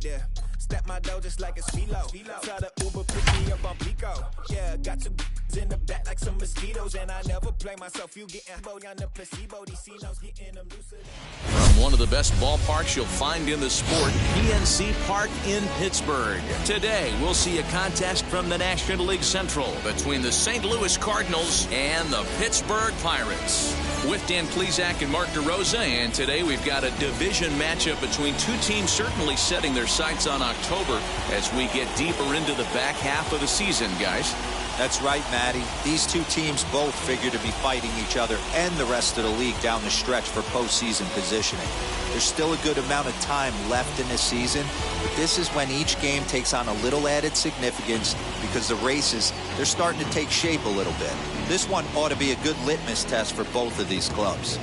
Yeah, step my dough just like a speedo. Try to Uber pick me up on Pico. Yeah, got two in the back like some mosquitoes, and I never play myself. You getting boy on the placebo. These C-notes getting them looser. From one of the best ballparks you'll find in the sport, PNC Park in Pittsburgh. Today, we'll see a contest from the National League Central between the St. Louis Cardinals and the Pittsburgh Pirates. With Dan Plesac and Mark DeRosa, and today we've got a division matchup between two teams certainly setting their sights on October as we get deeper into the back half of the season, guys. That's right, Matty. These two teams both figure to be fighting each other and the rest of the league down the stretch for postseason positioning. There's still a good amount of time left in this season, but this is when each game takes on a little added significance because the races, they're starting to take shape a little bit. This one ought to be a good litmus test for both of these clubs.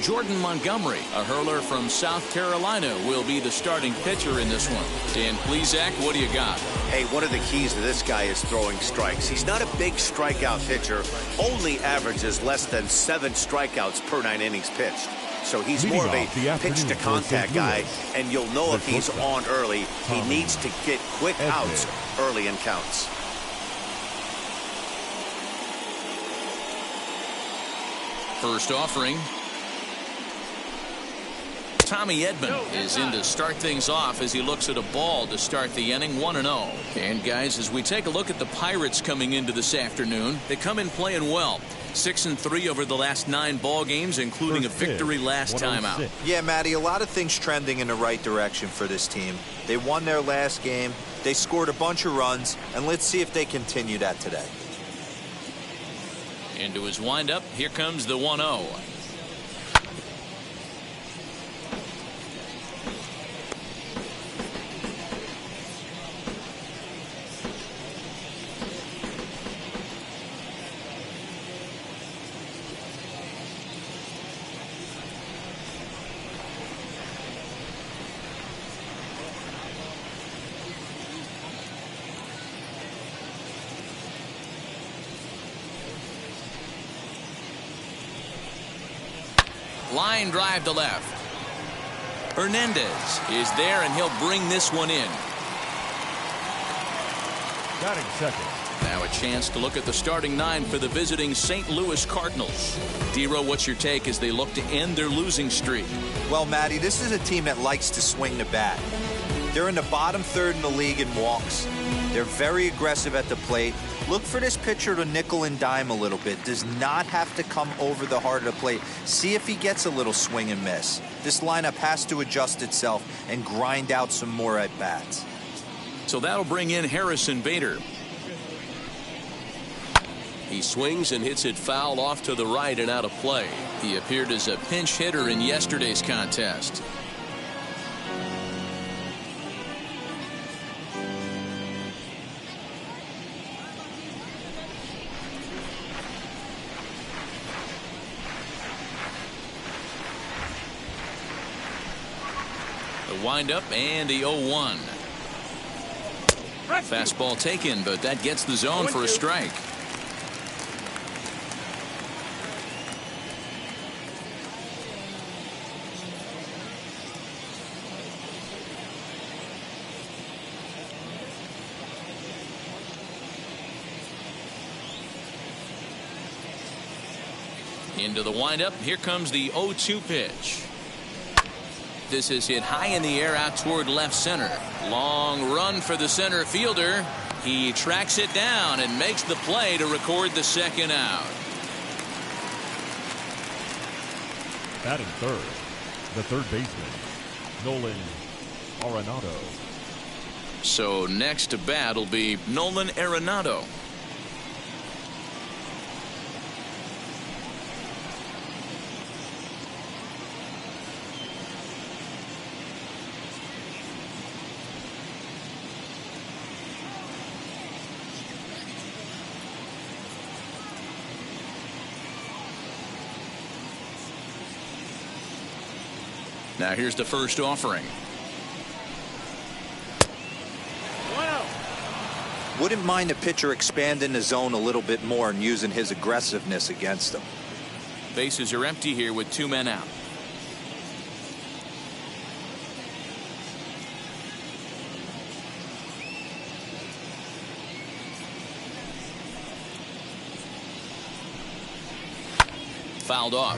Jordan Montgomery, a hurler from South Carolina, will be the starting pitcher in this one. Dan Plesac, what do you got? Hey, one of the keys to this guy is throwing strikes. He's not a big strikeout pitcher, only averages less than 7 strikeouts per 9 innings pitched. So he's more of a pitch-to-contact guy, and you'll know if he's on early. He needs to get quick outs early in counts. First offering. Tommy Edman is in to start things off as he looks at a ball to start the inning, 1-0. And guys, as we take a look at the Pirates coming into this afternoon, they come in playing well. 6-3 over the last 9 ball games, including a victory last time out. Yeah, Matty, a lot of things trending in the right direction for this team. They won their last game, they scored a bunch of runs, and let's see if they continue that today. Into his windup, here comes the 1-0. Line drive to left. Hernandez is there, and he'll bring this one in. Batting second. Now a chance to look at the starting 9 for the visiting St. Louis Cardinals. D-Row, what's your take as they look to end their losing streak? Well, Matty, this is a team that likes to swing the bat. They're in the bottom third in the league in walks. They're very aggressive at the plate. Look for this pitcher to nickel and dime a little bit. Does not have to come over the heart of the plate. See if he gets a little swing and miss. This lineup has to adjust itself and grind out some more at-bats. So that'll bring in Harrison Bader. He swings and hits it foul off to the right and out of play. He appeared as a pinch hitter in yesterday's contest. The windup and the 0-1. Fastball taken, but that gets the zone for a strike. Into the windup. Here comes the 0-2 pitch. This is hit high in the air out toward left center. Long run for the center fielder. He tracks it down and makes the play to record the second out. Batting third, the third baseman, Nolan Arenado. So next to bat will be Nolan Arenado. Now here's the first offering. Wouldn't mind a pitcher expanding the zone a little bit more and using his aggressiveness against them. Bases are empty here with 2 men out. fouled off.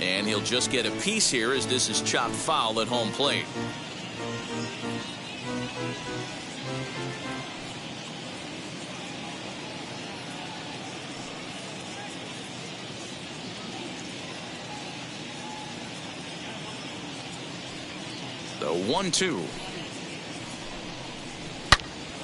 And he'll just get a piece here as this is chopped foul at home plate. The 1-2.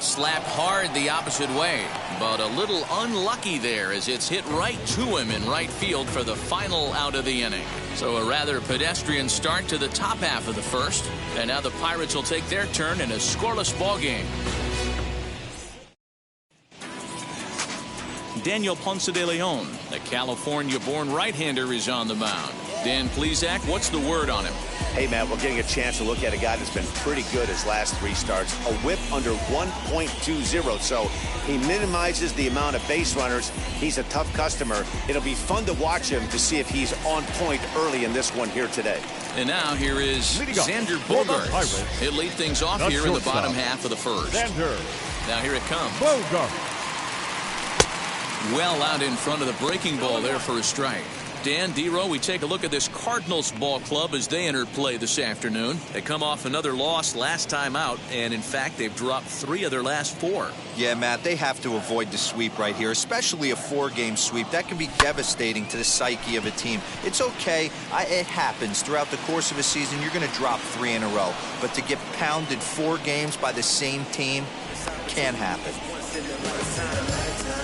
Slapped hard the opposite way, but a little unlucky there as it's hit right to him in right field for the final out of the inning. So a rather pedestrian start to the top half of the first, and now the Pirates will take their turn in a scoreless ball game. Daniel Ponce de Leon, the California-born right-hander, is on the mound. Dan Plesac, what's the word on him? Hey, Matt, we're getting a chance to look at a guy that's been pretty good his last 3 starts. A whip under 1.20, so he minimizes the amount of base runners. He's a tough customer. It'll be fun to watch him to see if he's on point early in this one here today. And now here is Xander Bogaerts. He'll lead things off here in the bottom half of the first. Now here it comes. Bogaerts. Well out in front of the breaking ball there for a strike. Dan, D-Row, we take a look at this Cardinals ball club as they enter play this afternoon. They come off another loss last time out, and in fact, they've dropped 3 of their last 4. Yeah, Matt, they have to avoid the sweep right here, especially a 4-game sweep. That can be devastating to the psyche of a team. It's okay. It happens. Throughout the course of a season, you're going to drop 3 in a row. But to get pounded 4 games by the same team can happen.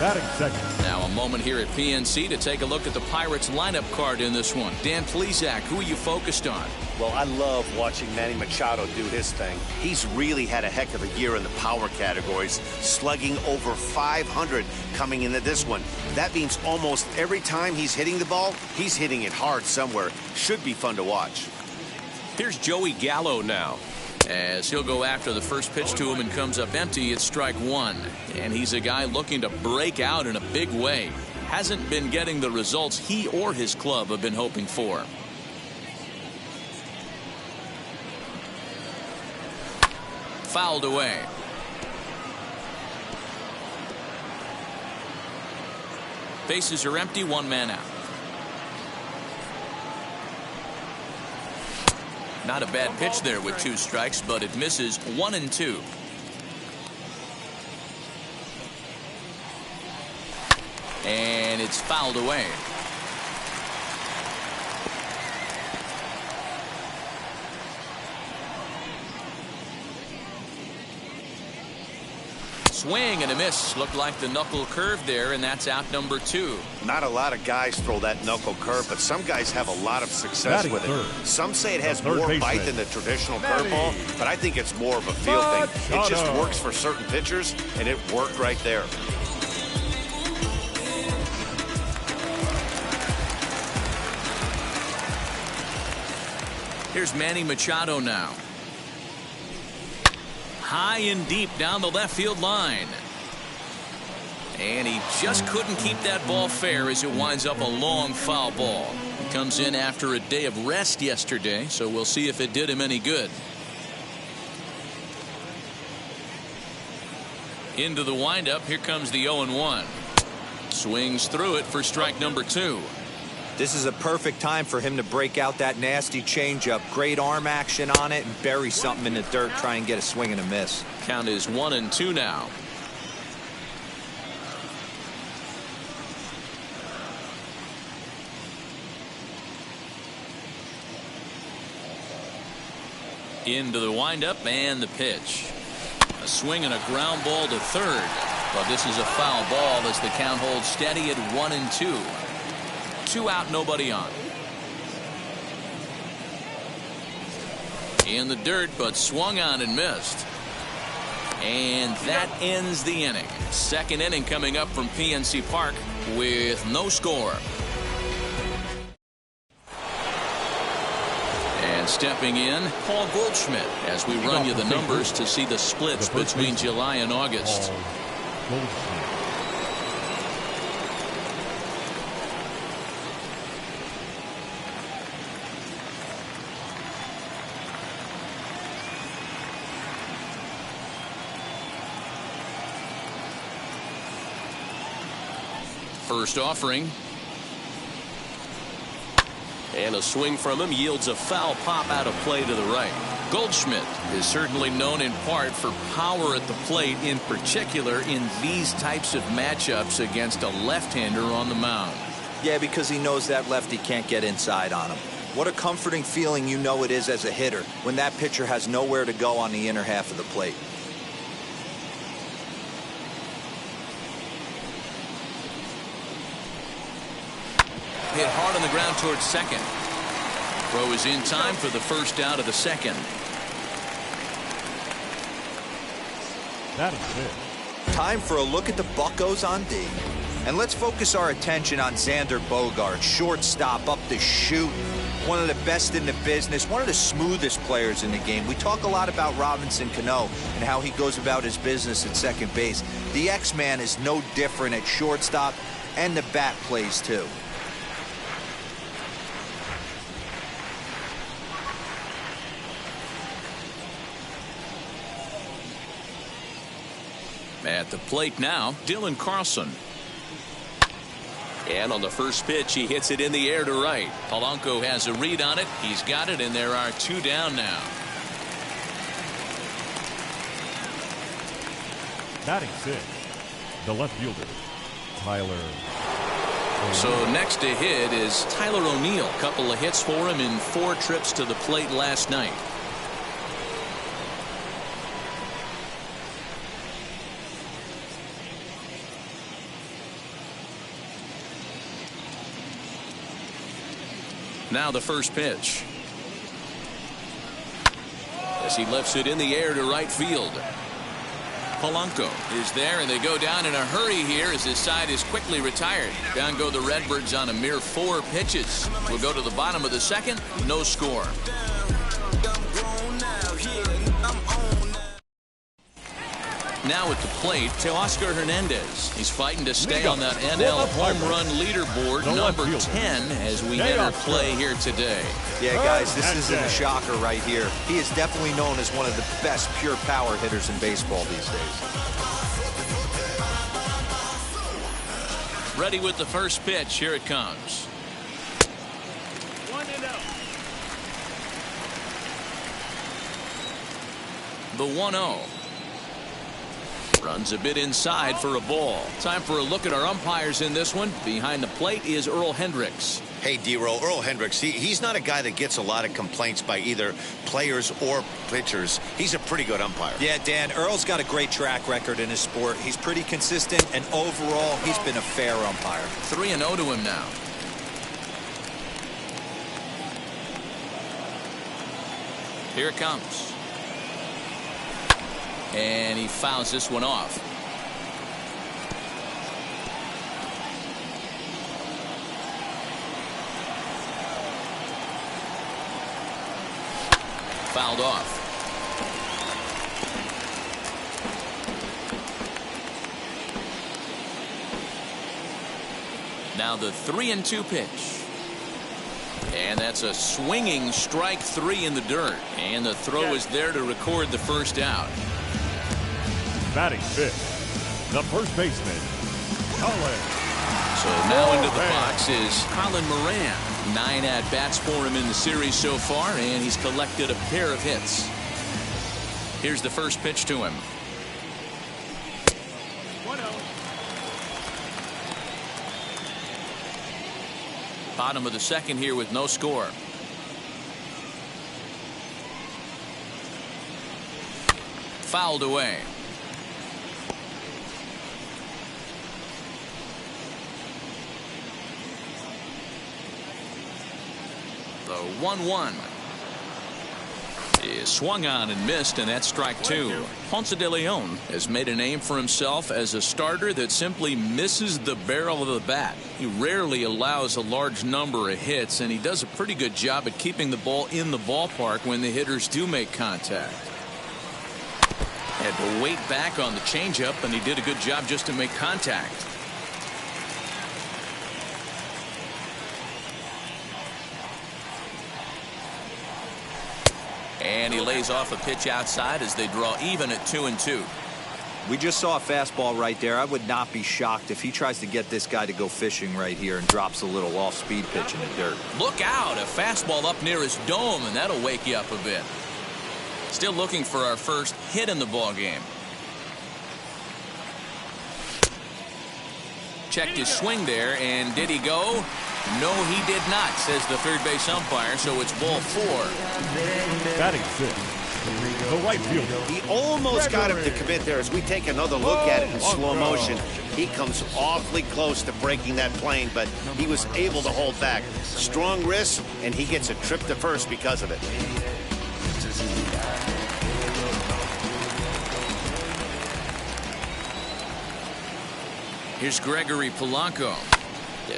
Batting second. Now a moment here at PNC to take a look at the Pirates lineup card in this one. Dan Plesac, who are you focused on? Well, I love watching Manny Machado do his thing. He's really had a heck of a year in the power categories, slugging over 500 coming into this one. That means almost every time he's hitting the ball, he's hitting it hard somewhere. Should be fun to watch. Here's Joey Gallo now. As he'll go after the first pitch to him and comes up empty, it's strike 1. And he's a guy looking to break out in a big way. Hasn't been getting the results he or his club have been hoping for. Fouled away. Bases are empty, 1 man out. Not a bad pitch there with 2 strikes, but it misses 1-2. And it's fouled away. Swing and a miss. Looked like the knuckle curve there, and that's out number 2. Not a lot of guys throw that knuckle curve, but some guys have a lot of success with it. Some say it has more bite than the traditional curveball, but I think it's more of a feel thing. It just works for certain pitchers, and it worked right there. Here's Manny Machado now. High and deep down the left field line. And he just couldn't keep that ball fair as it winds up a long foul ball. He comes in after a day of rest yesterday, so we'll see if it did him any good. Into the windup, here comes the 0-1. Swings through it for strike number 2. This is a perfect time for him to break out that nasty changeup. Great arm action on it and bury something in the dirt, try and get a swing and a miss. Count is 1-2 now. Into the windup and the pitch. A swing and a ground ball to third. But this is a foul ball as the count holds steady at 1-2. 2 out, nobody on. In the dirt, but swung on and missed. And that ends the inning. Second inning coming up from PNC Park with no score. And stepping in, Paul Goldschmidt, as we run you the numbers to see the splits between July and August. First offering. And a swing from him yields a foul pop out of play to the right. Goldschmidt is certainly known in part for power at the plate, in particular in these types of matchups against a left-hander on the mound. Yeah, because he knows that lefty can't get inside on him. What a comforting feeling you know it is as a hitter when that pitcher has nowhere to go on the inner half of the plate. Hit hard on the ground towards second. Throw is in time for the first out of the second. That is it. Time for a look at the Buccos on D. And let's focus our attention on Xander Bogaerts, shortstop up the chute. One of the best in the business, one of the smoothest players in the game. We talk a lot about Robinson Cano and how he goes about his business at second base. The X-Man is no different at shortstop, and the bat plays too. At the plate now, Dylan Carlson. And on the first pitch, he hits it in the air to right. Polanco has a read on it. He's got it, and there are two down now. Batting sixth, the left fielder, Tyler. So next to hit is Tyler O'Neill. Couple of hits for him in 4 trips to the plate last night. Now the first pitch. As he lifts it in the air to right field. Polanco is there, and they go down in a hurry here as his side is quickly retired. Down go the Redbirds on a mere 4 pitches. We'll go to the bottom of the second. No score. Now at the plate, Teoscar Hernandez. He's fighting to stay on that NL home run leaderboard, number 10, as we enter play here today. Yeah, guys, this isn't a shocker right here. He is definitely known as one of the best pure power hitters in baseball these days. Ready with the first pitch. Here it comes. 1-0. The 1-0. Runs a bit inside for a ball. Time for a look at our umpires in this one. Behind the plate is Earl Hendricks. Hey, D-Roll, Earl Hendricks, he's not a guy that gets a lot of complaints by either players or pitchers. He's a pretty good umpire. Yeah, Dan, Earl's got a great track record in his sport. He's pretty consistent, and overall, he's been a fair umpire. 3-0 to him now. Here it comes. And he fouls this one off. Fouled off. Now the 3-2 pitch. And that's a swinging strike 3 in the dirt. And the throw is there to record the first out. Batting fifth, the first baseman, Colin. So now into the box is Colin Moran. 9 at-bats for him in the series so far, and he's collected a pair of hits. Here's the first pitch to him. 1-0. Bottom of the second here with no score. Fouled away. The 1-1. He swung on and missed, and that's strike two. Ponce de Leon has made a name for himself as a starter that simply misses the barrel of the bat. He rarely allows a large number of hits, and he does a pretty good job at keeping the ball in the ballpark when the hitters do make contact. Had to wait back on the changeup, and he did a good job just to make contact. And he lays off a pitch outside as they draw even at 2-2. We just saw a fastball right there. I would not be shocked if he tries to get this guy to go fishing right here and drops a little off-speed pitch in the dirt. Look out, a fastball up near his dome, and that'll wake you up a bit. Still looking for our first hit in the ball game. Checked his swing there, and did he go? No, he did not, says the third base umpire, so it's ball four. Batting sixth, the right fielder. He almost got him to commit there. As we take another look at it in slow motion, he comes awfully close to breaking that plane, but he was able to hold back. Strong wrist, and he gets a trip to first because of it. Here's Gregory Polanco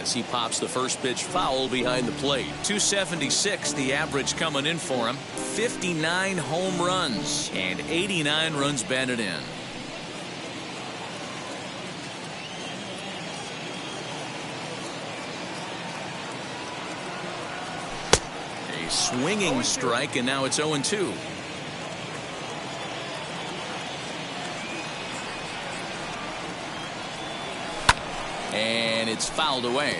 as he pops the first pitch foul behind the plate. 276 the average coming in for him. 59 home runs and 89 runs batted in. A swinging strike, and now it's 0-2. And it's fouled away.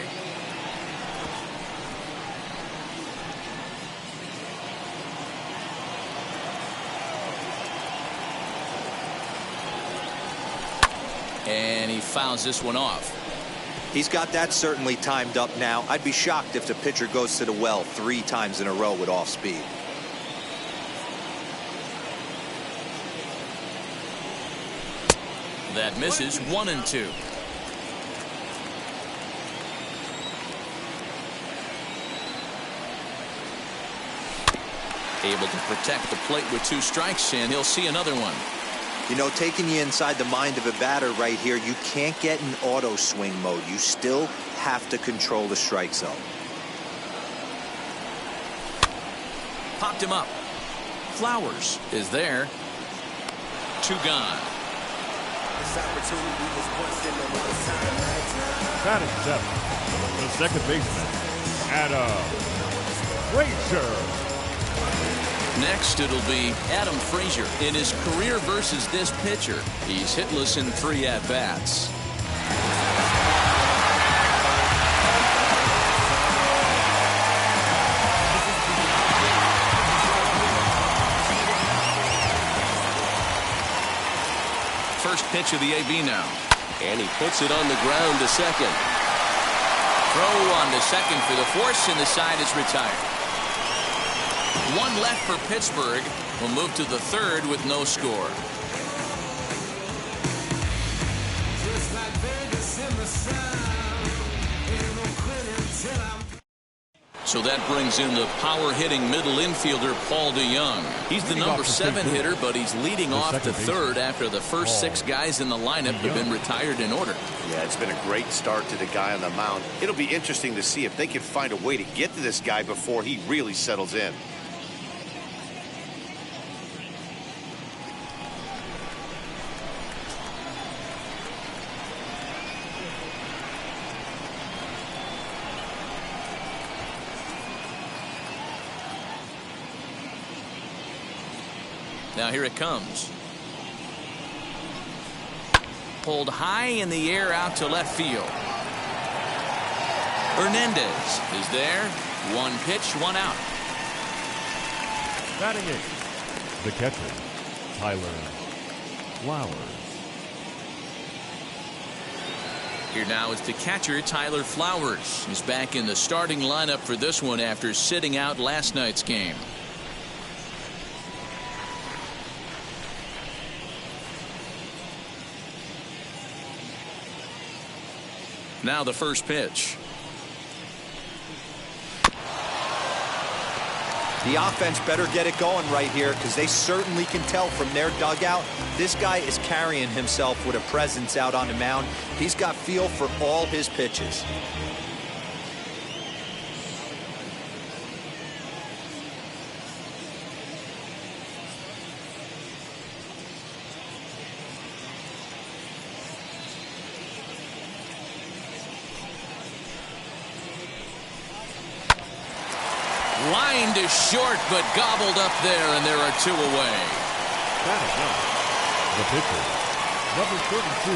And he fouls this one off. He's got that certainly timed up now. I'd be shocked if the pitcher goes to the well 3 times in a row with off speed. That misses. 1-2. Able to protect the plate with 2 strikes, and he'll see another one. You know, taking you inside the mind of a batter right here, you can't get in auto swing mode. You still have to control the strike zone. Popped him up. Flowers is there. 2 gone. Batting seventh, the second baseman, Adam Frazier. Next, it'll be Adam Frazier. In his career versus this pitcher, he's hitless in 3 at-bats. First pitch of the AB now. And he puts it on the ground to second. Throw on to second for the force, and the side is retired. 1 left for Pittsburgh. Will move to the 3rd with no score. So that brings in the power-hitting middle infielder Paul DeYoung. He's the number 7 hitter, but he's leading off to 3rd after the first 6 guys in the lineup have been retired in order. Yeah, it's been a great start to the guy on the mound. It'll be interesting to see if they can find a way to get to this guy before he really settles in. Now here it comes. Pulled high in the air out to left field. Hernandez is there. 1 pitch, 1 out. Batting eighth, the catcher, Tyler Flowers. Here now is the catcher, Tyler Flowers. He's back in the starting lineup for this one after sitting out last night's game. Now the first pitch. The offense better get it going right here because they certainly can tell from their dugout. This guy is carrying himself with a presence out on the mound. He's got feel for all his pitches. Lined is short, but gobbled up there, and there are 2 away. Batting up, the pitcher, number 32.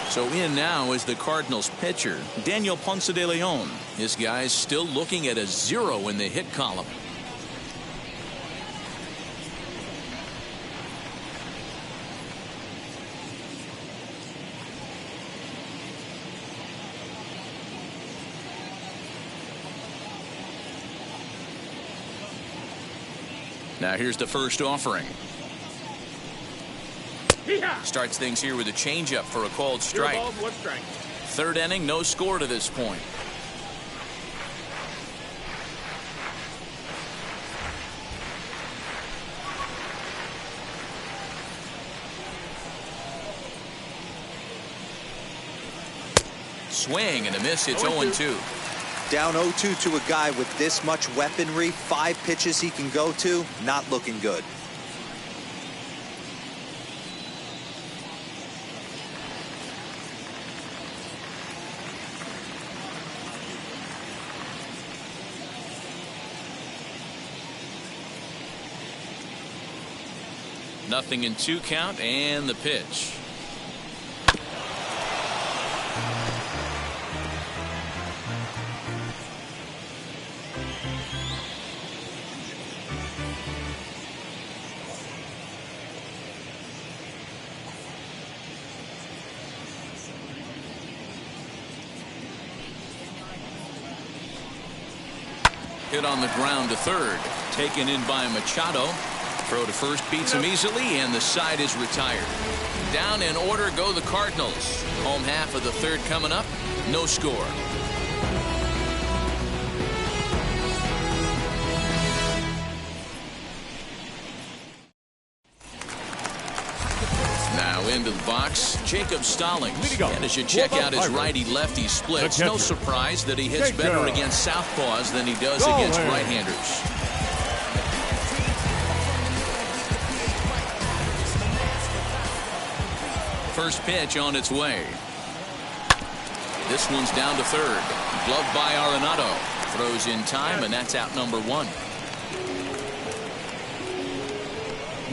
So in now is the Cardinals pitcher, Daniel Ponce de Leon. This guy's still looking at a 0 in the hit column. Now here's the first offering. Starts things here with a changeup for a called strike. Third inning, no score to this point. Swing and a miss. It's 0-2. Down 0-2 to a guy with this much weaponry, 5 pitches he can go to, not looking good. Nothing in 2 count and the pitch. Hit on the ground to third. Taken in by Machado. Throw to first beats him easily, and the side is retired. Down in order go the Cardinals. Home half of the third coming up. No score. Now into the box, Jacob Stallings. And as you check out his righty-lefty splits, no surprise that he hits better against southpaws than he does against right-handers. First pitch on its way. This one's down to third. Gloved by Arenado. Throws in time, and that's out number 1.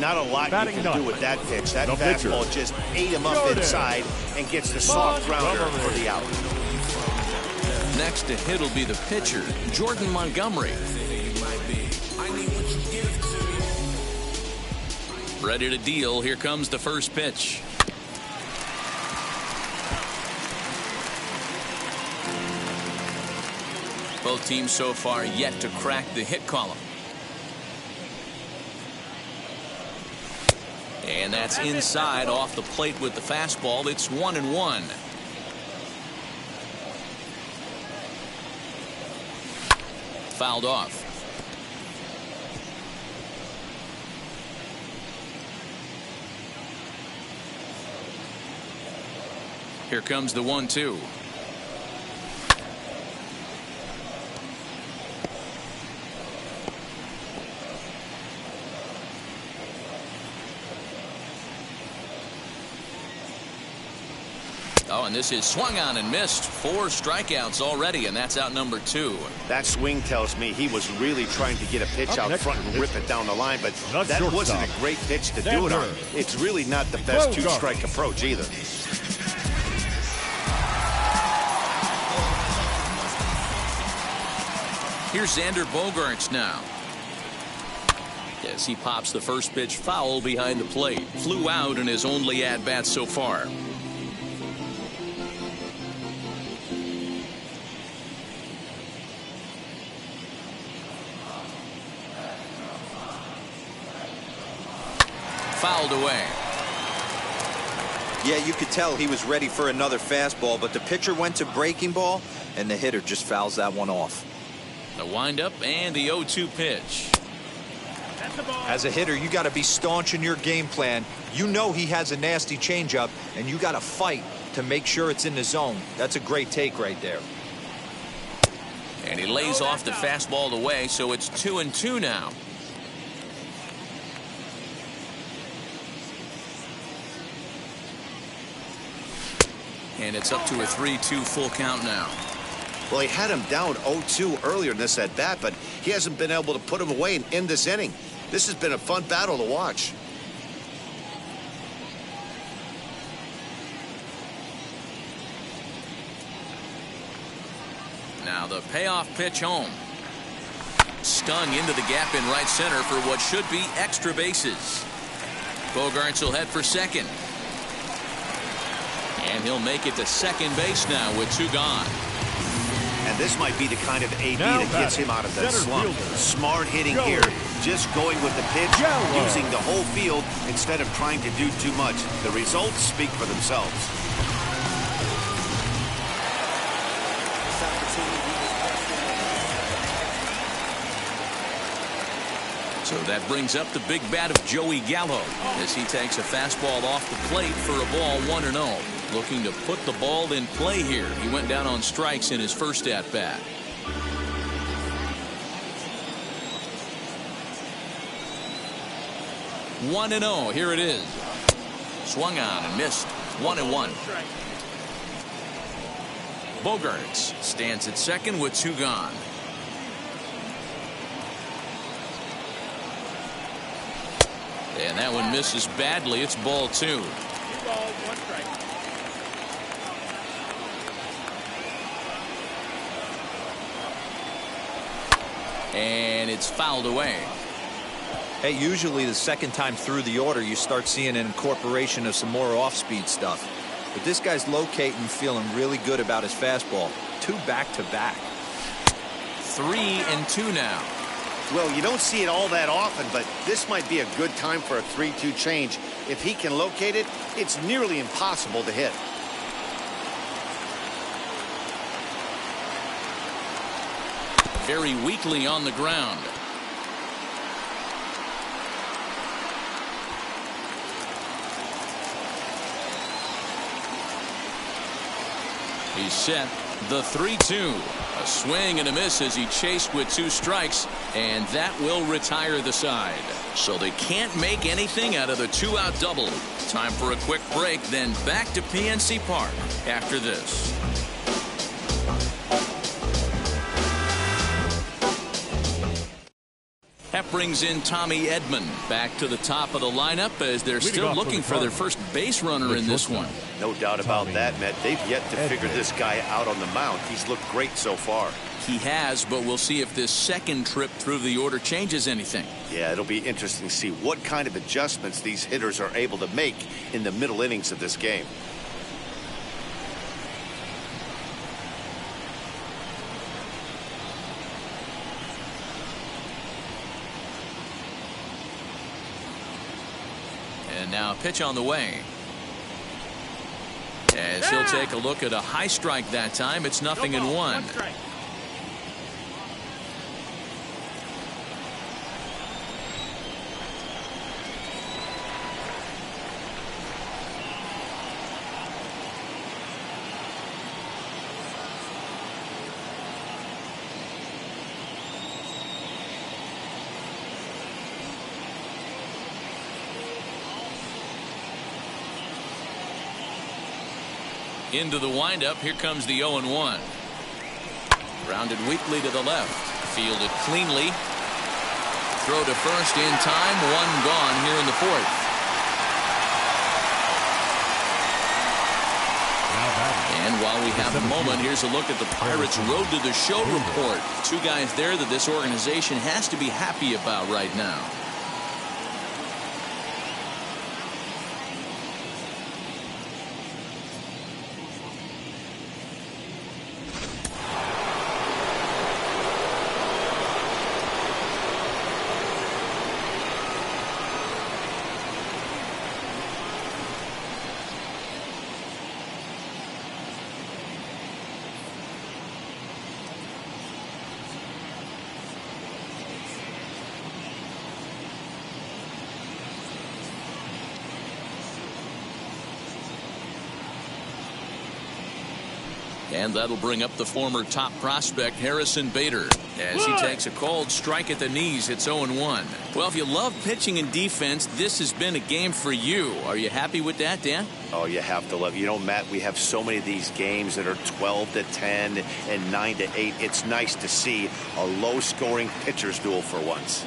Not a lot you can do with that pitch. That fastball just ate him up inside and gets the soft grounder for the out. Next to hit will be the pitcher, Jordan Montgomery. Ready to deal. Here comes the first pitch. Both teams so far yet to crack the hit column. And that's inside off the plate with the fastball. It's 1-1. Fouled off. Here comes the 1-2. Oh, and this is swung on and missed. 4 strikeouts already, and that's out number 2. That swing tells me he was really trying to get a pitch out front and rip it down the line, but that wasn't a great pitch to do it on. It's really not the best 2-strike approach either. Here's Xander Bogaerts now. As he pops the first pitch foul behind the plate. Flew out in his only at-bat so far. Fouled away. Yeah, you could tell he was ready for another fastball, but the pitcher went to breaking ball, and the hitter just fouls that one off. The windup and the 0-2 pitch. As a hitter, you got to be staunch in your game plan. You know he has a nasty changeup, and you got to fight to make sure it's in the zone. That's a great take right there. And he lays off the fastball away, so it's 2-2 now. And it's up to a 3-2 full count now. Well, he had him down 0-2 earlier in this at-bat, but he hasn't been able to put him away and end this inning. This has been a fun battle to watch. Now the payoff pitch home. Stung into the gap in right center for what should be extra bases. Bogaerts will head for second. And he'll make it to second base now with 2 gone. And this might be the kind of AB Now that gets him out of that center slump. fielder. Smart hitting Joey. here, just going with the pitch, Yellow. using the whole field instead of trying to do too much. The results speak for themselves. So that brings up the big bat of Joey Gallo as he takes a fastball off the plate for a ball 1-0. Looking to put the ball in play here. He went down on strikes in his first at bat. One and 0. Here it is. Swung on and missed. 1-1. Bogaerts stands at second with 2 gone. And that one misses badly. It's ball 2. And it's fouled away. Hey, usually the second time through the order, you start seeing an incorporation of some more off-speed stuff. But this guy's locating, feeling really good about his fastball. 2 back-to-back. 3-2 now. Well, you don't see it all that often, but this might be a good time for a 3-2 change. If he can locate it, it's nearly impossible to hit. Very weakly on the ground. He's set. The 3-2. A swing and a miss as he chased with 2 strikes, and that will retire the side. So they can't make anything out of the 2-out double. Time for a quick break, then back to PNC Park after this. That brings in Tommy Edman back to the top of the lineup as they're still looking for their first base runner in this one. No doubt about that, Matt. They've yet to figure this guy out on the mound. He's looked great so far. He has, but we'll see if this second trip through the order changes anything. Yeah, it'll be interesting to see what kind of adjustments these hitters are able to make in the middle innings of this game. And now a pitch on the way. As he'll take a look at a high strike that time. It's 0-1. Into the windup. Here comes the 0-1. Grounded weakly to the left. Fielded cleanly. Throw to first in time. 1 gone here in the 4th. And while we have a moment, here's a look at the Pirates' road to the show report. 2 guys there that this organization has to be happy about right now. And that'll bring up the former top prospect Harrison Bader as he takes a cold strike at the knees. It's 0-1. Well, if you love pitching and defense, this has been a game for you. Are you happy with that, Dan? Oh, you have to love it. You know, Matt, we have so many of these games that are 12-10 and 9-8. It's nice to see a low-scoring pitcher's duel for once.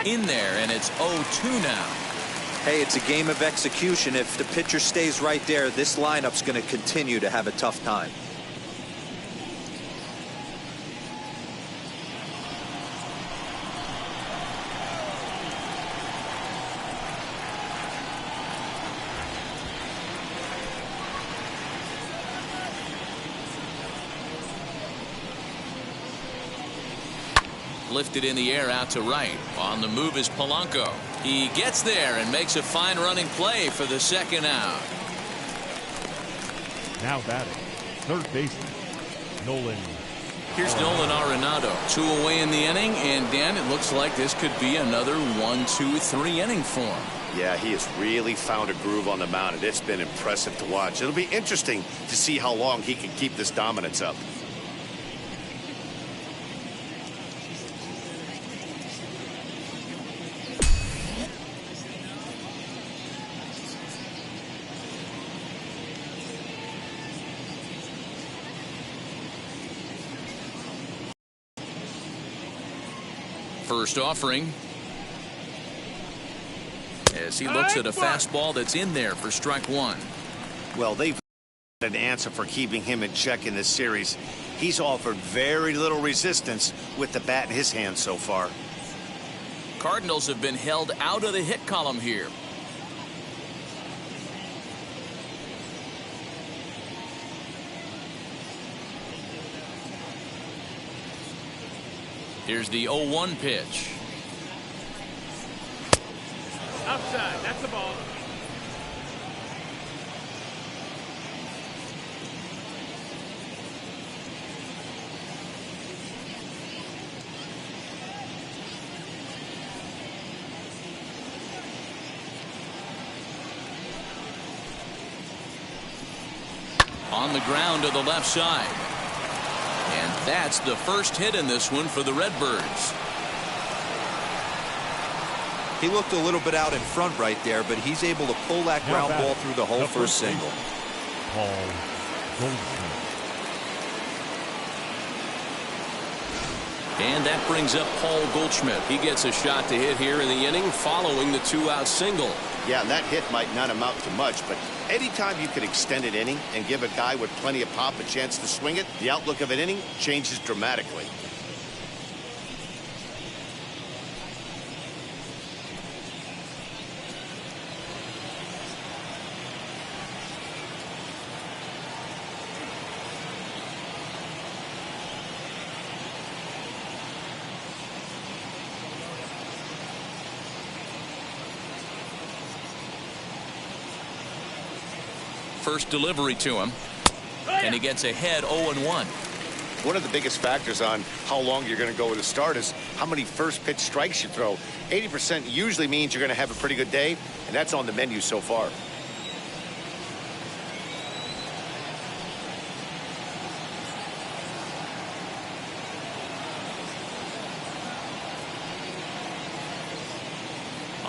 In there, and it's 0-2 now. Hey, it's a game of execution. If the pitcher stays right there, this lineup's going to continue to have a tough time. Lifted in the air out to right. On the move is Polanco. He gets there and makes a fine running play for the second out. Now batting, third baseman, Nolan. Here's Nolan Arenado. 2 away in the inning, and Dan, it looks like this could be another 1-2-3 inning for him. Yeah, he has really found a groove on the mound, and it's been impressive to watch. It'll be interesting to see how long he can keep this dominance up. First offering as he looks at a fastball that's in there for strike one. Well, they've got an answer for keeping him in check in this series. He's offered very little resistance with the bat in his hand so far. Cardinals have been held out of the hit column here. Here's the 0-1 pitch. Outside, that's the ball. On the ground to the left side. And that's the first hit in this one for the Redbirds. He looked a little bit out in front right there, but he's able to pull that ground ball through the hole for a single. Paul Goldschmidt. And that brings up Paul Goldschmidt. He gets a shot to hit here in the inning following the 2-out single. Yeah, and that hit might not amount to much, but anytime you can extend an inning and give a guy with plenty of pop a chance to swing it, the outlook of an inning changes dramatically. First delivery to him, and he gets ahead 0-1. One of the biggest factors on how long you're going to go with a start is how many first pitch strikes you throw. 80% usually means you're going to have a pretty good day, and that's on the menu so far.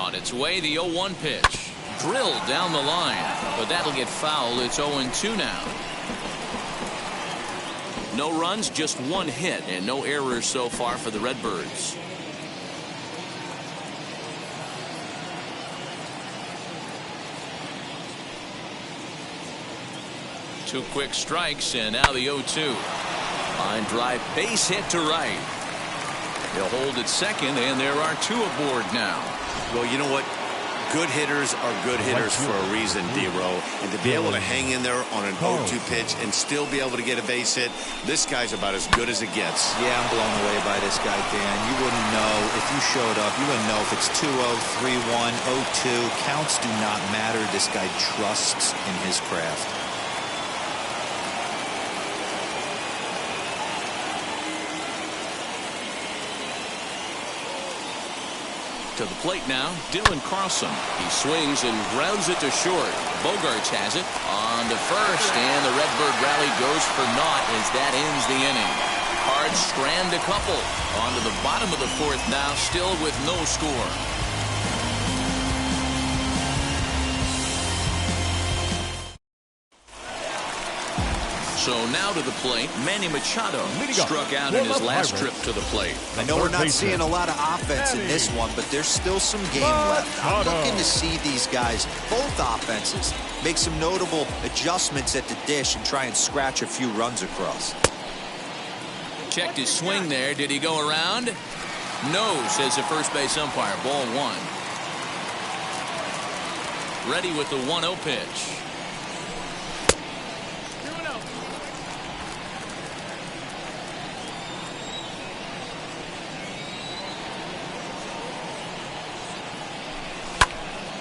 On its way, the 0-1 pitch. Drilled down the line, but that'll get foul. It's 0-2 now. No runs, just one hit, and no errors so far for the Redbirds. Two quick strikes, and now the 0-2. Line drive, base hit to right. He'll hold at second, and there are two aboard now. Well, you know what? Good hitters are good hitters for a reason, D-Row. And to be able to hang in there on an 0-2 pitch and still be able to get a base hit, this guy's about as good as it gets. Yeah, I'm blown away by this guy, Dan. You wouldn't know if you showed up. You wouldn't know if it's 2-0, 3-1, 0-2. Counts do not matter. This guy trusts in his craft. To the plate now, Dylan Carlson. He swings and grounds it to short. Bogarts has it on to first, and the Redbird rally goes for naught as that ends the inning. Cards strand a couple. On to the bottom of the fourth now, still with no score. So now to the plate, Manny Machado struck out in his last trip to the plate. I know we're not seeing a lot of offense in this one, but there's still some game left. I'm looking to see these guys, both offenses, make some notable adjustments at the dish and try and scratch a few runs across. Checked his swing there. Did he go around? No, says the first base umpire. Ball one. Ready with the 1-0 pitch.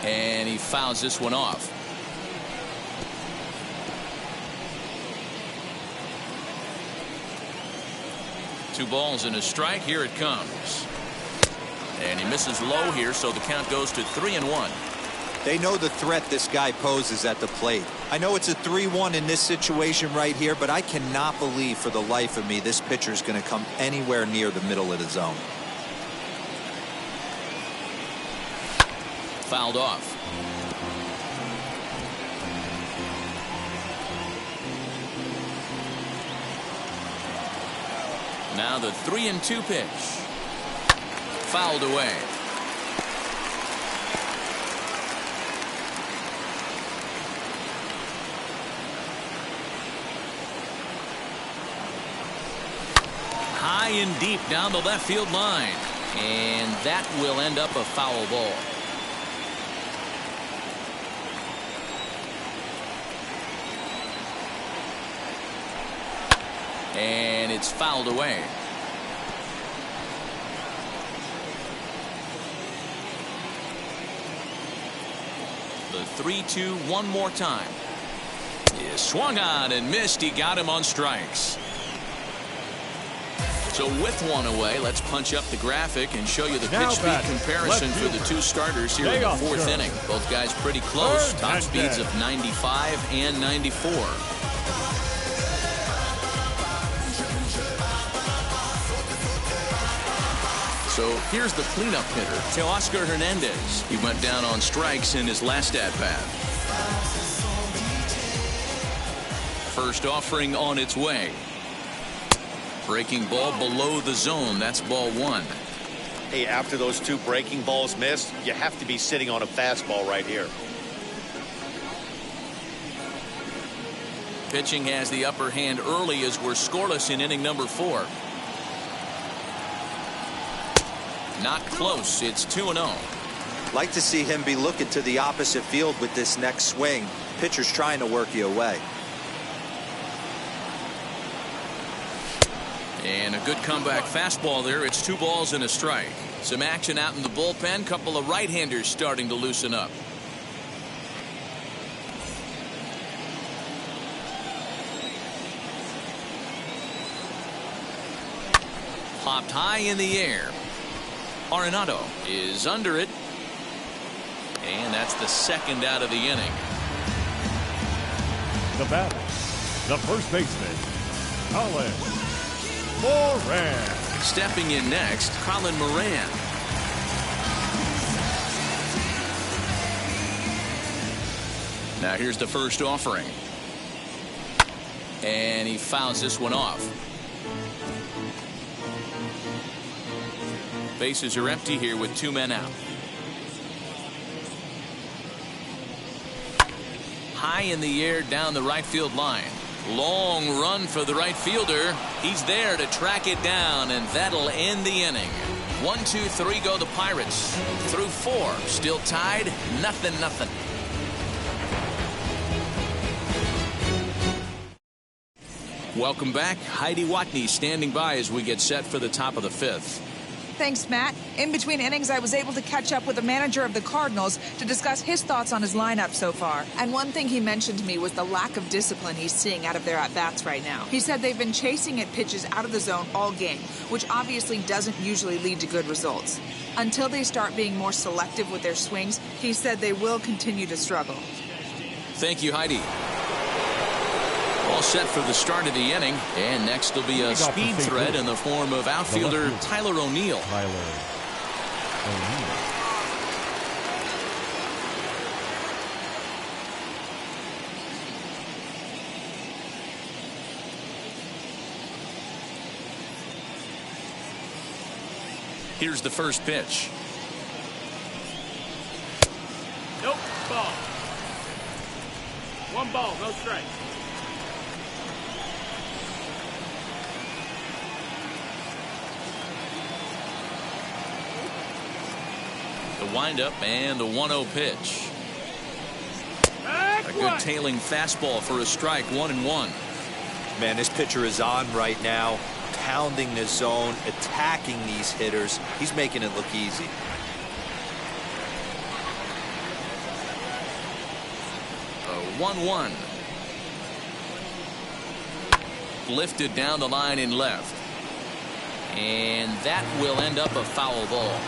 And he fouls this one off. Two balls and a strike. Here it comes. And he misses low here, so the count goes to 3-1. They know the threat this guy poses at the plate. I know it's a 3-1 in this situation right here, but I cannot believe for the life of me this pitcher is going to come anywhere near the middle of the zone. Fouled off. Now the 3-2 pitch. Fouled away. High and deep down the left field line. And that will end up a foul ball. And it's fouled away. The 3-2 one more time. He swung on and missed. He got him on strikes. So with one away, let's punch up the graphic and show you the pitch speed comparison for the two starters here in the fourth inning. Both guys pretty close. Top speeds of 95 and 94. So here's the cleanup hitter, Teoscar Hernandez. He went down on strikes in his last at-bat. First offering on its way. Breaking ball below the zone. That's ball one. Hey, after those two breaking balls missed, you have to be sitting on a fastball right here. Pitching has the upper hand early as we're scoreless in inning number 4. Not close. It's 2-0. Like to see him be looking to the opposite field with this next swing. Pitcher's trying to work you away. And a good comeback fastball there. It's 2 balls and a strike. Some action out in the bullpen. Couple of right-handers starting to loosen up. Popped high in the air. Arenado is under it. And that's the second out of the inning. The batter, the first baseman, Colin Moran. Stepping in next, Colin Moran. Now here's the first offering. And he fouls this one off. Bases are empty here with 2 men out. High in the air down the right field line. Long run for the right fielder. He's there to track it down, and that'll end the inning. 1, 2, 3 go the Pirates. Through 4, still tied, 0-0. Welcome back. Heidi Watney standing by as we get set for the top of the 5th. Thanks, Matt. In between innings, I was able to catch up with the manager of the Cardinals to discuss his thoughts on his lineup so far. And one thing he mentioned to me was the lack of discipline he's seeing out of their at-bats right now. He said they've been chasing at pitches out of the zone all game, which obviously doesn't usually lead to good results. Until they start being more selective with their swings, he said they will continue to struggle. Thank you, Heidi. All set for the start of the inning, and next will be a speed threat in the form of outfielder Tyler O'Neill. Here's the first pitch. Nope, ball. 1 ball, no strike. The windup and the 1-0 pitch. A good tailing fastball for a strike, 1-1. Man, this pitcher is on right now, pounding the zone, attacking these hitters. He's making it look easy. A 1-1. Lifted down the line in left. And that will end up a foul ball.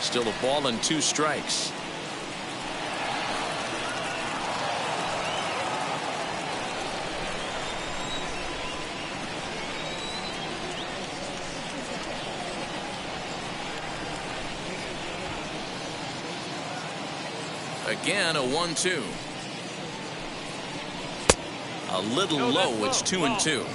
Still a ball and 2 strikes. Again, a 1-2. A little low. It's 2-2.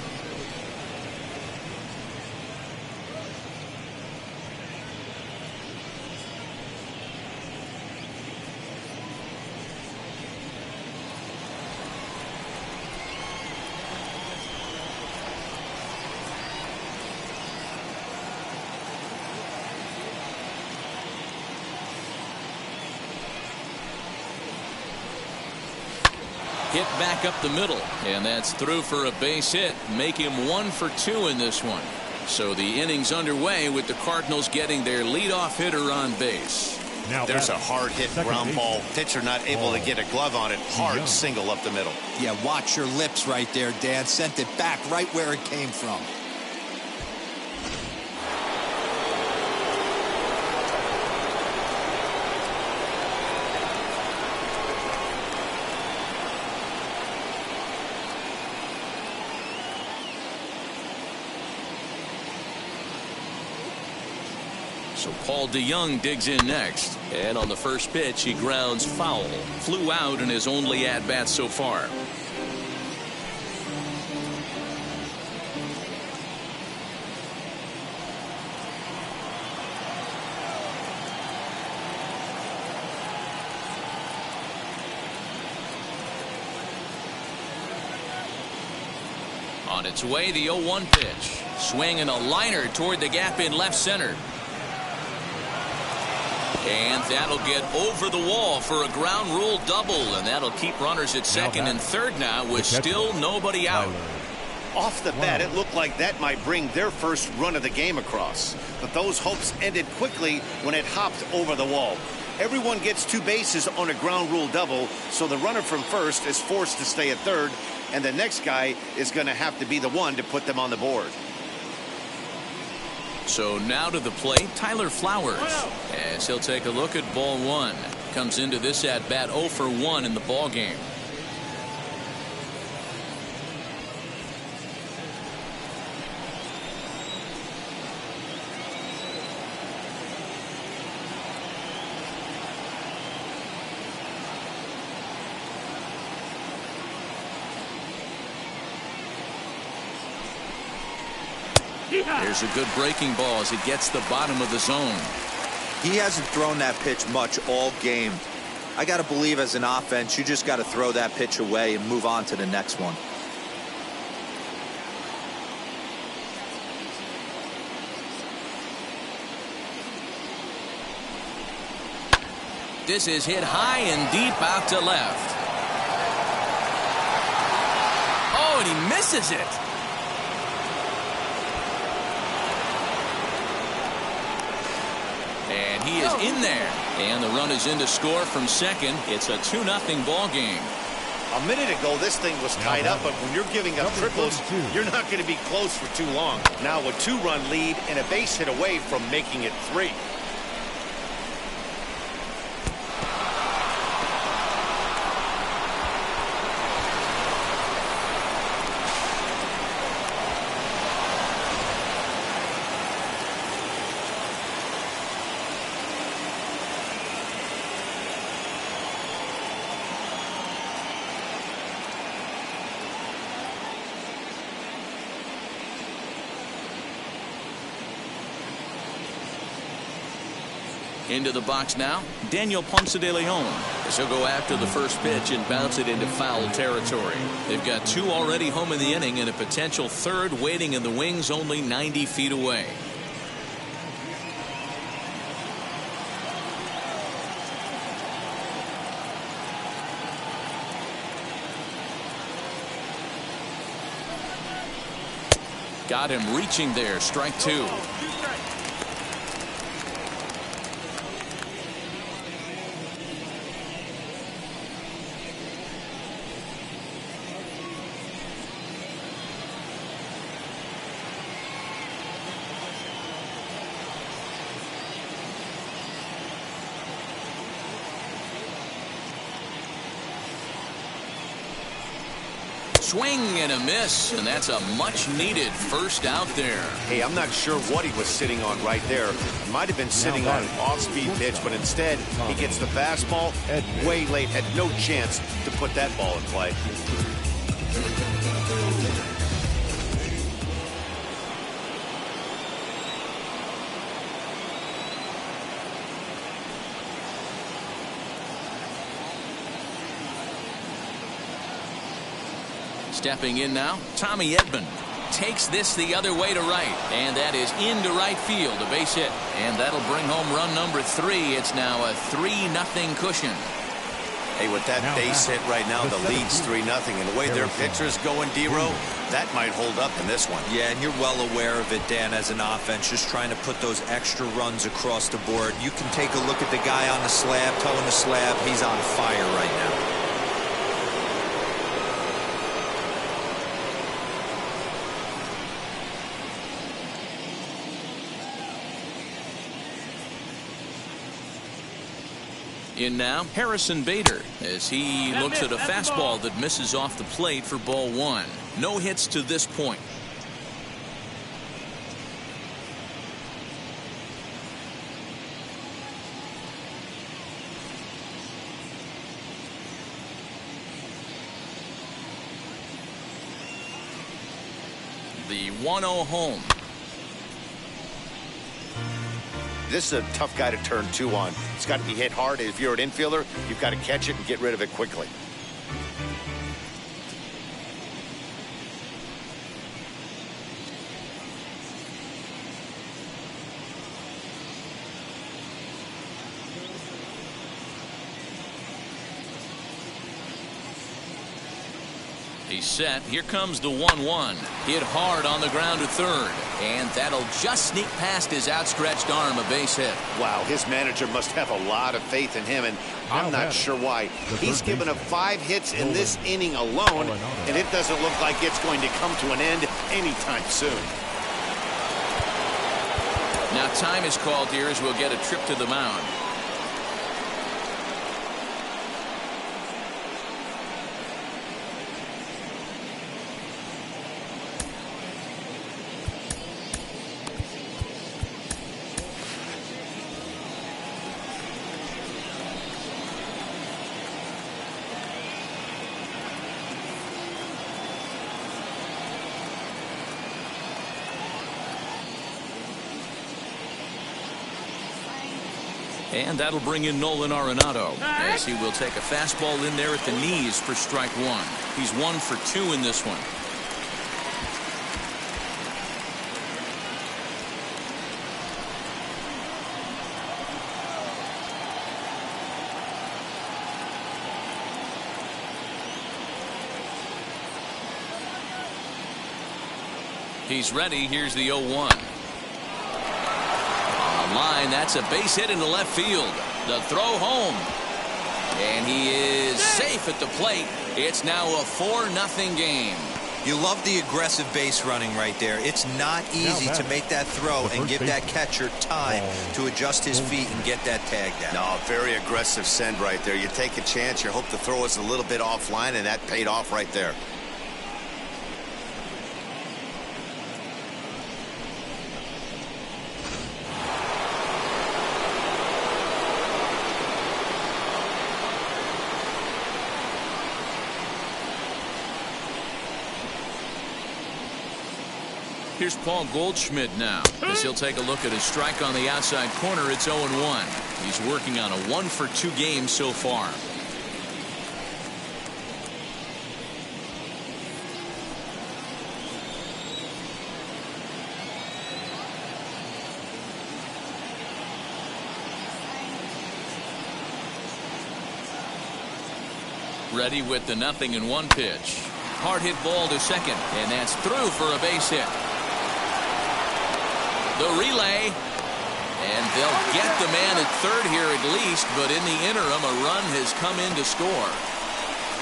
Hit back up the middle, and that's through for a base hit. Make him 1 for 2 in this one. So the inning's underway with the Cardinals getting their leadoff hitter on base. Now there's a hard hit ground ball. Pitcher not able to get a glove on it. Hard single up the middle. Yeah, watch your lips right there, Dan. Sent it back right where it came from. So Paul DeYoung digs in next. And on the first pitch, he grounds foul. Flew out in his only at-bat so far. On its way, the 0-1 pitch. Swinging a liner toward the gap in left center. And that'll get over the wall for a ground rule double, and that'll keep runners at second and third now with still nobody out. Off the bat, it looked like that might bring their first run of the game across. But those hopes ended quickly when it hopped over the wall. Everyone gets 2 bases on a ground rule double, so the runner from first is forced to stay at third, and the next guy is going to have to be the one to put them on the board. So now to the plate, Tyler Flowers, as he'll take a look at ball 1. Comes into this at bat 0 for 1 in the ball game. There's a good breaking ball as it gets the bottom of the zone. He hasn't thrown that pitch much all game. I got to believe as an offense, you just got to throw that pitch away and move on to the next one. This is hit high and deep out to left. Oh, and he misses it. And he is in there. And the run is in to score from second. It's a 2-0 ball game. A minute ago, this thing was tied up, but when you're giving up triples, you're not going to be close for too long. Now a 2-run lead and a base hit away from making it 3. Into the box now, Daniel Ponce de Leon, as he'll go after the first pitch and bounce it into foul territory. They've got 2 already home in the inning and a potential third waiting in the wings only 90 feet away. Got him reaching there, strike 2. Swing and a miss, and that's a much-needed first out there. Hey, I'm not sure what he was sitting on right there. He might have been sitting on an off-speed pitch, but instead he gets the fastball way late, had no chance to put that ball in play. Stepping in now, Tommy Edman takes this the other way to right, and that is into right field, a base hit, and that'll bring home run number 3. It's now a 3-0 cushion. Hey, with that base hit right now, the lead's 3-0, and the way their pitcher's going, D-Row, that might hold up in this one. Yeah, and you're well aware of it, Dan, as an offense, just trying to put those extra runs across the board. You can take a look at the guy on the slab, toeing the slab. He's on fire right now. In now, Harrison Bader, as he looks at a fastball that misses off the plate for ball 1. No hits to this point. The 1-0 home. This is a tough guy to turn 2 on. It's got to be hit hard. If you're an infielder, you've got to catch it and get rid of it quickly. He's set. Here comes the 1-1. Hit hard on the ground to third. And that'll just sneak past his outstretched arm, a base hit. Wow, his manager must have a lot of faith in him, and I'm not sure why. He's given up 5 hits in this inning alone, and it doesn't look like it's going to come to an end anytime soon. Now time is called here as we'll get a trip to the mound. And that'll bring in Nolan Arenado, as he will take a fastball in there at the knees for strike one. He's 1 for 2 in this one. He's ready. Here's the 0-1. Line, that's a base hit into left field. The throw home, and he is safe at the plate. It's now a 4-0 game. You love the aggressive base running right there. It's not easy to make that throw and give that catcher time to adjust his feet and get that tag down. No, very aggressive send right there. You take a chance, you hope the throw is a little bit offline, and that paid off right there. Here's Paul Goldschmidt now, as he'll take a look at his strike on the outside corner. It's 0-1. He's working on a 1 for 2 game so far. Ready with the 0-1 pitch. Hard hit ball to second, and that's through for a base hit. The relay, and they'll get the man at third here at least, but in the interim, a run has come in to score.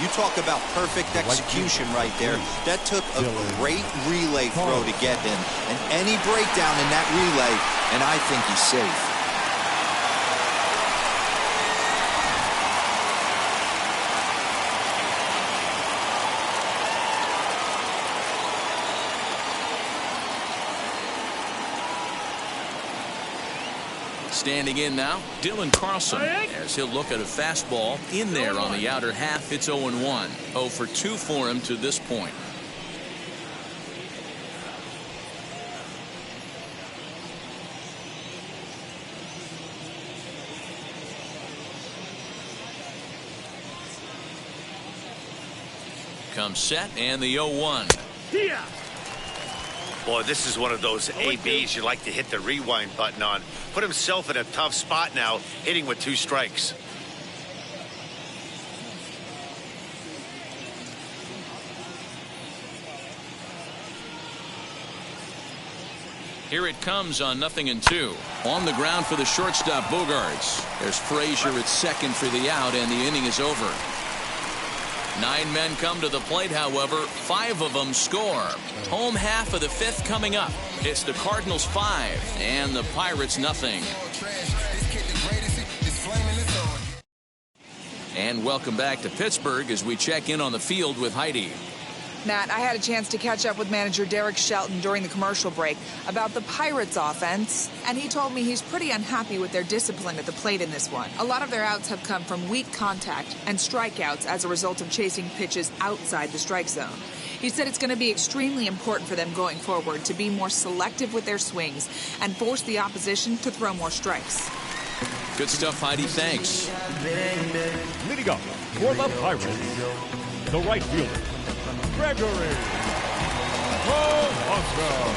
You talk about perfect execution right there. That took a great relay throw to get him, and any breakdown in that relay, and I think he's safe. Standing in now, Dylan Carlson, as he'll look at a fastball in there on the outer half. It's 0-1. 0 for 2 for him to this point. Comes set, and the 0-1. Yeah. Boy, this is one of those ABs you like to hit the rewind button on. Put himself in a tough spot now, hitting with 2 strikes. Here it comes on 0-2. On the ground for the shortstop, Bogarts. There's Frazier at second for the out, and the inning is over. 9 men come to the plate, however. 5 of them score. Home half of the 5th coming up. It's the Cardinals 5 and the Pirates 0. And welcome back to Pittsburgh as we check in on the field with Heidi. Matt, I had a chance to catch up with manager Derek Shelton during the commercial break about the Pirates offense, and he told me he's pretty unhappy with their discipline at the plate in this one. A lot of their outs have come from weak contact and strikeouts as a result of chasing pitches outside the strike zone. He said it's going to be extremely important for them going forward to be more selective with their swings and force the opposition to throw more strikes. Good stuff, Heidi. Thanks. Leading up for the Pirates, the right fielder, Gregory Rosario.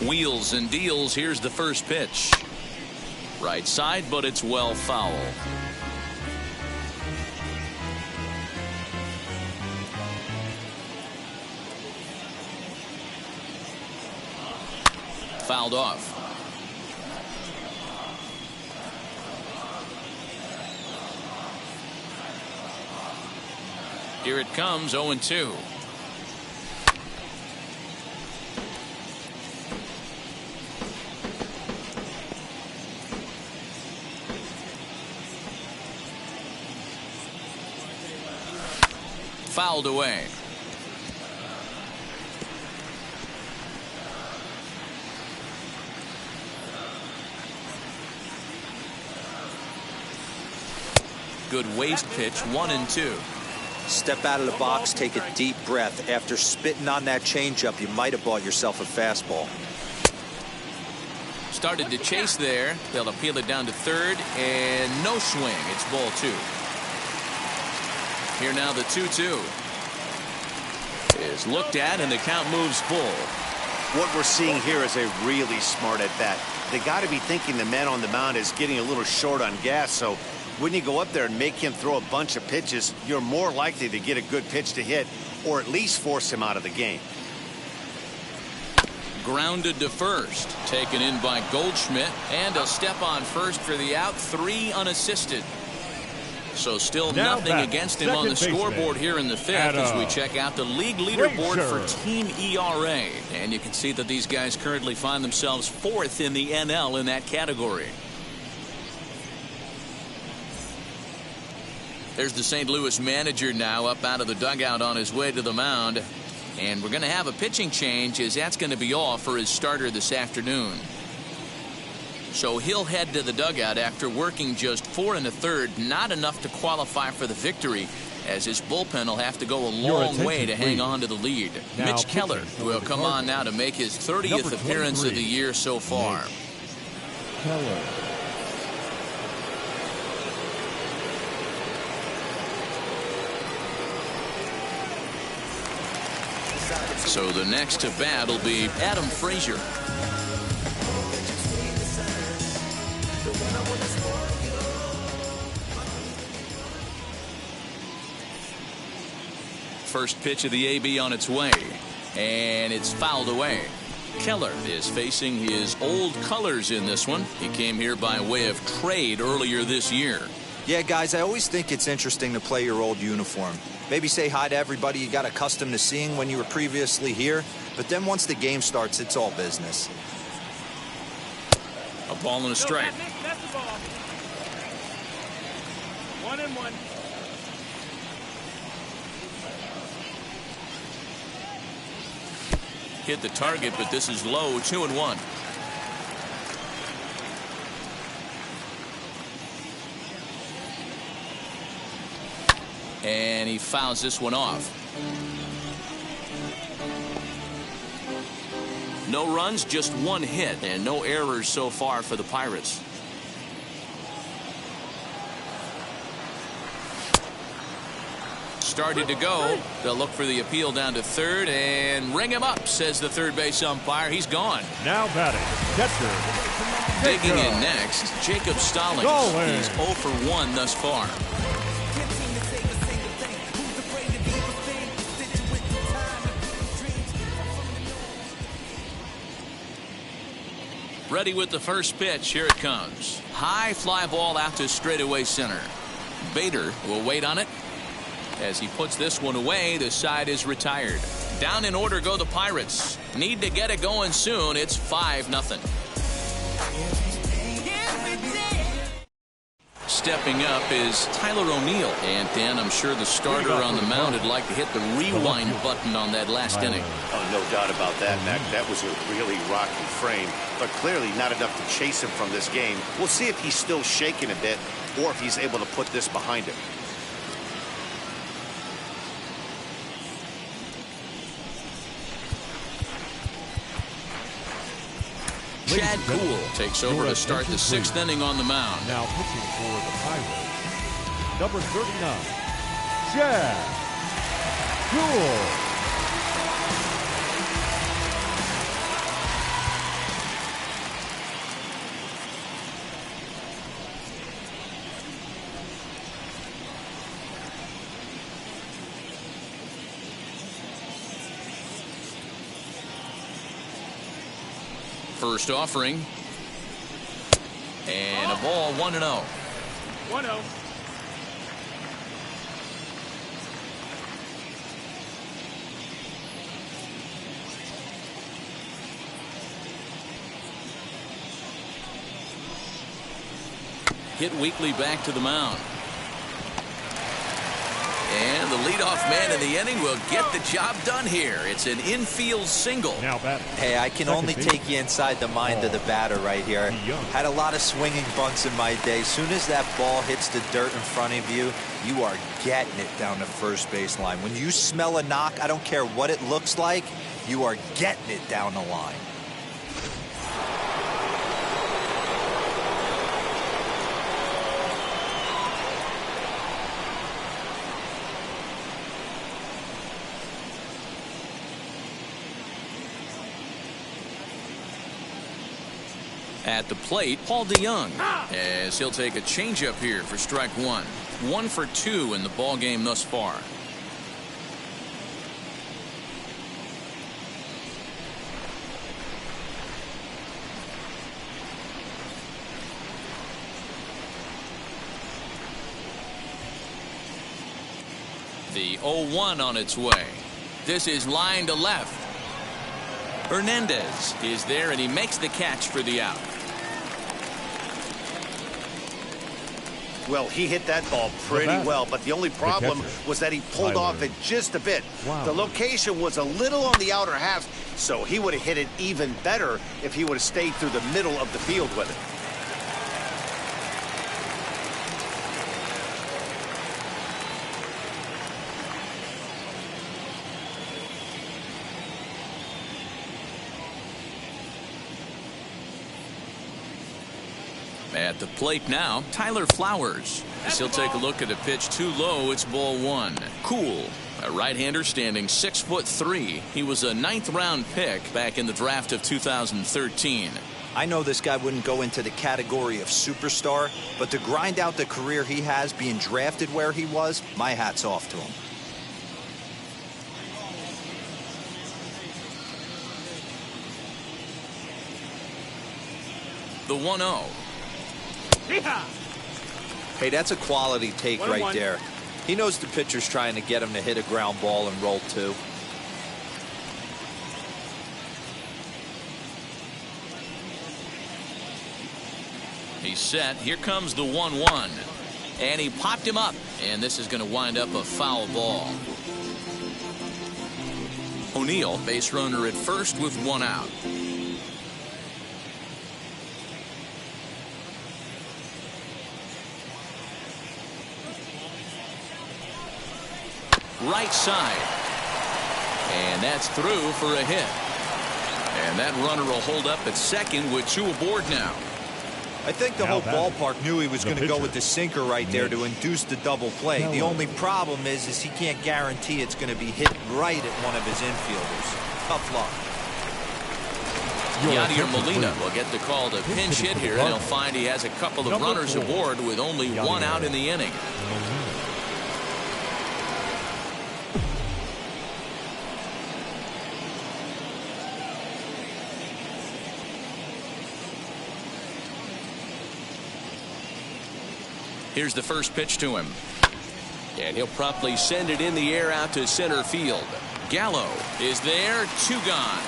Wheels and deals. Here's the first pitch. Right side, but it's well foul. Fouled off. Here it comes, 0-2. Fouled away. good waist pitch, 1-2. Step out of the box, take a deep breath. After spitting on that changeup, you might have bought yourself a fastball. Started to chase there. They'll appeal it down to third, and no swing. It's ball 2. Here now the 2-2 is looked at, and the count moves full. What we're seeing here is a really smart at bat. They got to be thinking the man on the mound is getting a little short on gas, so when you go up there and make him throw a bunch of pitches, you're more likely to get a good pitch to hit or at least force him out of the game. Grounded to first, taken in by Goldschmidt, and a step on first for the out, 3 unassisted. So still now nothing against him on the scoreboard here in the 5th as we check out the league leaderboard for team ERA. And you can see that these guys currently find themselves 4th in the NL in that category. There's the St. Louis manager now up out of the dugout on his way to the mound. And we're going to have a pitching change, as that's going to be all for his starter this afternoon. So he'll head to the dugout after working just 4 1/3, not enough to qualify for the victory, as his bullpen will have to go a long way to hang on to the lead. Now Mitch Keller will come on now to make his 30th appearance of the year so far. Keller. So the next to bat will be Adam Frazier. First pitch of the AB on its way, and it's fouled away. Keller is facing his old colors in this one. He came here by way of trade earlier this year. Yeah, guys, I always think it's interesting to play your old uniform. Maybe say hi to everybody you got accustomed to seeing when you were previously here, but then once the game starts, it's all business. A ball and a strike. That's the ball. 1-1. Hit the target, but this is low, 2-1. And he fouls this one off. No runs, just 1 hit, and no errors so far for the Pirates. Started to go. They'll look for the appeal down to third and ring him up, says the third base umpire. He's gone. Now batting, catcher. Digging in next, Jacob Stallings. He's 0 for 1 thus far. Ready with the first pitch. Here it comes. High fly ball out to straightaway center. Bader will wait on it. As he puts this one away, the side is retired. Down in order go the Pirates. Need to get it going soon. It's 5-0. Stepping up is Tyler O'Neill. And Dan, I'm sure the starter on the mound would like to hit the rewind button on that last inning. Oh, no doubt about that, Mac. That was a really rocky frame, but clearly not enough to chase him from this game. We'll see if he's still shaking a bit or if he's able to put this behind him. Chad Kuhl takes over to start the 6th inning on the mound. Now pitching for the Pirates, number 39, Chad Kuhl. First offering. And a ball, 1-0. 1-0. Hit weakly back to the mound. And the leadoff man in the inning will get the job done here. It's an infield single. Now batting. Hey, I can only take you inside the mind of the batter right here. Had a lot of swinging bunts in my day. Soon as that ball hits the dirt in front of you, you are getting it down the first base line. When you smell a knock, I don't care what it looks like, you are getting it down the line. At the plate, Paul DeYoung, as he'll take a changeup here for strike one. 1 for 2 in the ball game thus far. The 0-1 on its way. This is line to left. Hernandez is there, and he makes the catch for the out. Well, he hit that ball pretty well, but the only problem was that he pulled off it just a bit. Wow. The location was a little on the outer half, so he would have hit it even better if he would have stayed through the middle of the field with it. At the plate now, Tyler Flowers. As he'll take a look at a pitch too low, it's ball one. Cool, a right-hander standing 6'3". He was a 9th round pick back in the draft of 2013. I know this guy wouldn't go into the category of superstar, but to grind out the career he has being drafted where he was, my hat's off to him. The 1-0. Hey, that's a quality take right there. He knows the pitcher's trying to get him to hit a ground ball and roll two. He's set. Here comes the 1-1. And he popped him up. And this is going to wind up a foul ball. O'Neill, base runner at first with 1 out. Right side. And that's through for a hit. And that runner will hold up at second with 2 aboard now. I think the whole ballpark knew he was going to go with the sinker right there to induce the double play. The only problem is he can't guarantee it's going to be hit right at one of his infielders. Tough luck. Yadier Molina will get the call to pinch hit here, and he'll find he has a couple of runners aboard with only 1 out in the inning. Here's the first pitch to him. And he'll promptly send it in the air out to center field. Gallo is there, 2 gone.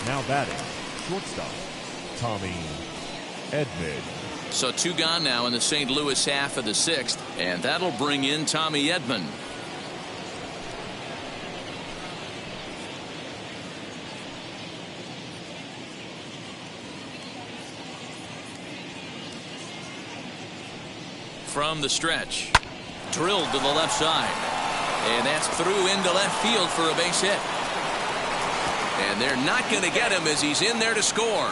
Now batting, shortstop, Tommy Edman. So 2 gone now in the St. Louis half of the 6th, and that'll bring in Tommy Edman. From the stretch, drilled to the left side, and that's through into left field for a base hit. And they're not going to get him as he's in there to score.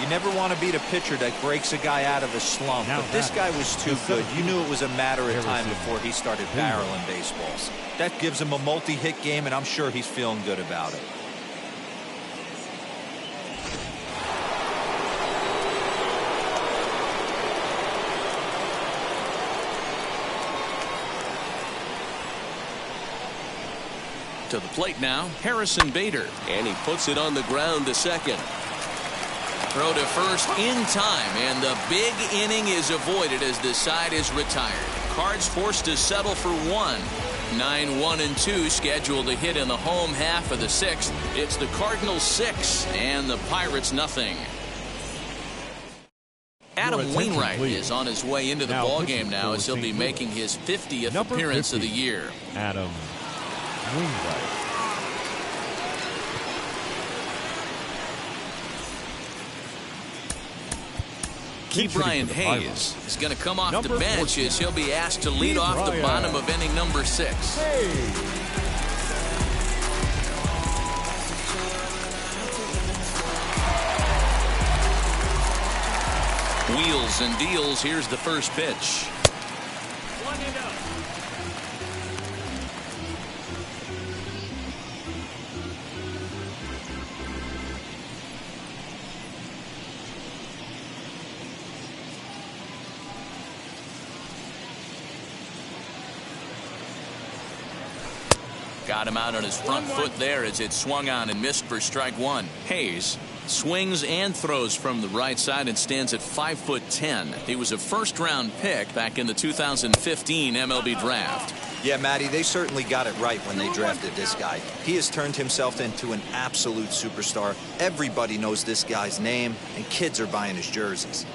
You never want to beat a pitcher that breaks a guy out of a slump, but this guy was too good. You knew it was a matter of time before he started barreling baseballs. That gives him a multi-hit game, and I'm sure he's feeling good about it. To the plate now, Harrison Bader, and he puts it on the ground to second. Throw to first in time, and the big inning is avoided as the side is retired. Cards forced to settle for 1. 9-1-2 scheduled to hit in the home half of the 6th. It's the Cardinals 6 and the Pirates nothing. Adam Wainwright is on his way into the ball game now, as he'll be St. making his 50th Number appearance 50, of the year. Adam Wainwright. Brian Hayes is going to come off the bench 14, as he'll be asked to lead off the bottom of inning number 6. Wheels and deals. Here's the first pitch. 1-0. Got him out on his front foot there as it swung on and missed for strike 1. Hayes swings and throws from the right side and stands at 5'10". He was a first-round pick back in the 2015 MLB draft. Yeah, Matty, they certainly got it right when they drafted this guy. He has turned himself into an absolute superstar. Everybody knows this guy's name, and kids are buying his jerseys.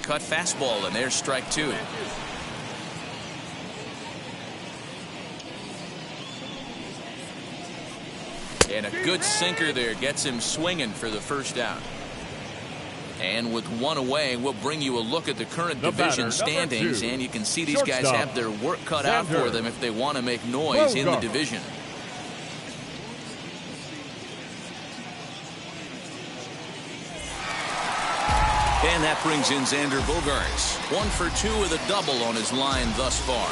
Cut fastball, and there's strike 2. And a good sinker there gets him swinging for the first out. And with one away, we'll bring you a look at the current division standings, and you can see these guys have their work cut out for them if they want to make noise in the division. And that brings in Xander Bogaerts. 1 for 2 with a double on his line thus far.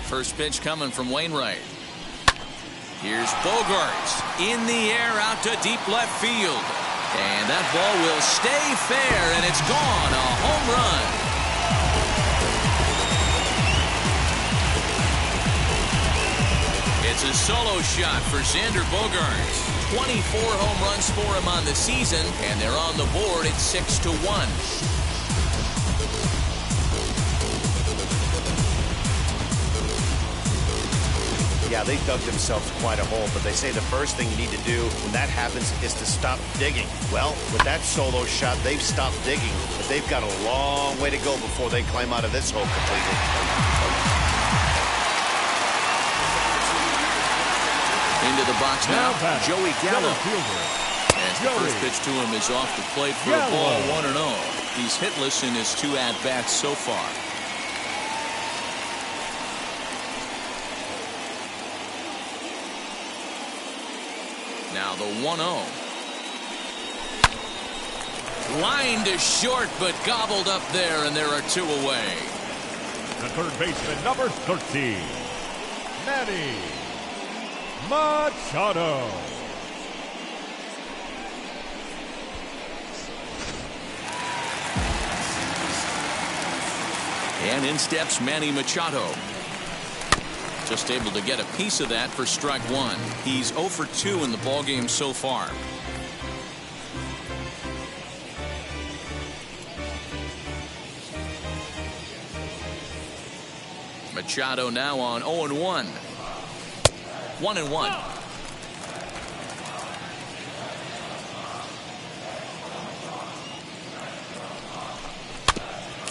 First pitch coming from Wainwright. Here's Bogaerts in the air out to deep left field. And that ball will stay fair, and it's gone. A home run. It's a solo shot for Xander Bogaerts. 24 home runs for him on the season, and they're on the board at 6-1. Yeah, they dug themselves quite a hole, but they say the first thing you need to do when that happens is to stop digging. Well, with that solo shot, they've stopped digging, but they've got a long way to go before they climb out of this hole completely. Into the box now, Joey Gallo. As the first pitch to him is off the plate for a ball, 1-0. He's hitless in his 2 at-bats so far. Now the 1-0. Line to short, but gobbled up there, and there are 2 away. The third baseman, number 13, Manny Machado. And in steps Manny Machado. Just able to get a piece of that for strike 1. He's 0 for 2 in the ballgame so far. Machado now on 0-1. 1-1.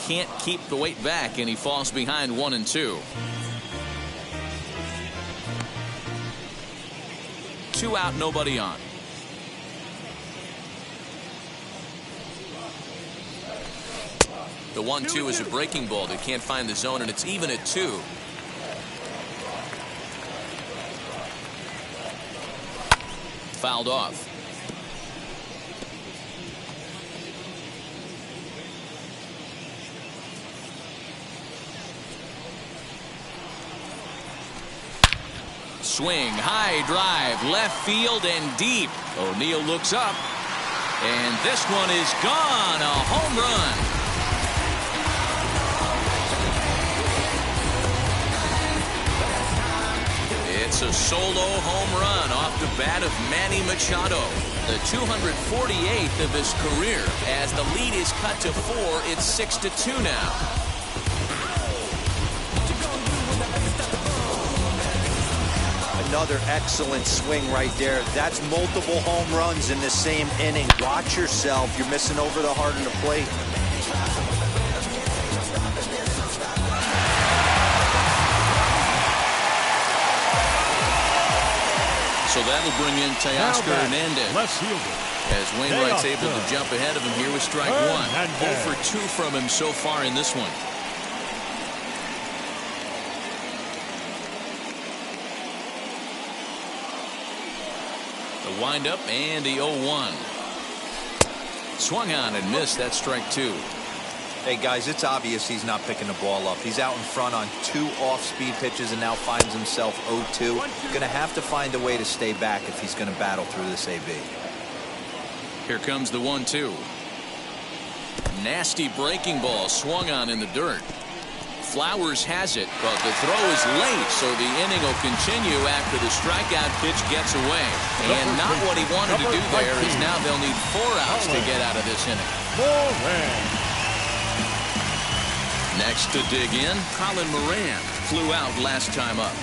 Can't keep the weight back, and he falls behind 1-2. 2 out, nobody on. The 1-2 is a breaking ball. They can't find the zone, and it's even at 2. Fouled off. Swing, high drive, left field and deep. O'Neill looks up, and this one is gone. A home run. It's a solo home run off the bat of Manny Machado, the 248th of his career. As the lead is cut to 4, it's 6-2 now. another excellent swing right there. That's multiple home runs in the same inning. Watch yourself. You're missing over the heart of the plate. So that'll bring in Teoscar Hernandez. As Wainwright's able to jump ahead of him here with strike one. 0 for 2 from him so far in this one. The windup and the 0-1. Swung on and missed. That's strike 2. Hey, guys, it's obvious he's not picking the ball up. He's out in front on 2 off-speed pitches and now finds himself 0-2. Going to have to find a way to stay back if he's going to battle through this AB. Here comes the 1-2. Nasty breaking ball swung on in the dirt. Flowers has it, but the throw is late, so the inning will continue after the strikeout pitch gets away. And not what he wanted to do there, is now they'll need 4 outs to get out of this inning. Next to dig in, Colin Moran flew out last time up.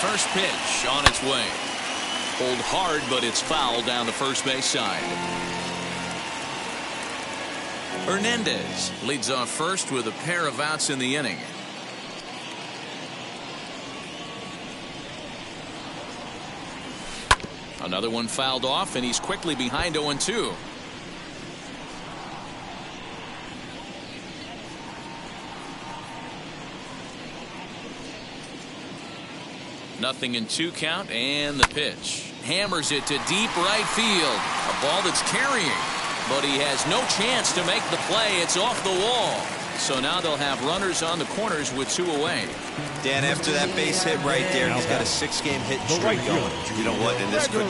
First pitch on its way. Pulled hard, but it's foul down the first base side. Hernandez leads off first with a pair of outs in the inning. Another one fouled off, and he's quickly behind 0-2. Nothing in 2 count, and the pitch. Hammers it to deep right field. A ball that's carrying. But he has no chance to make the play. It's off the wall. So now they'll have runners on the corners with 2 away. Dan, after that base hit right there, he's got a 6-game hit streak going. You know what? And this could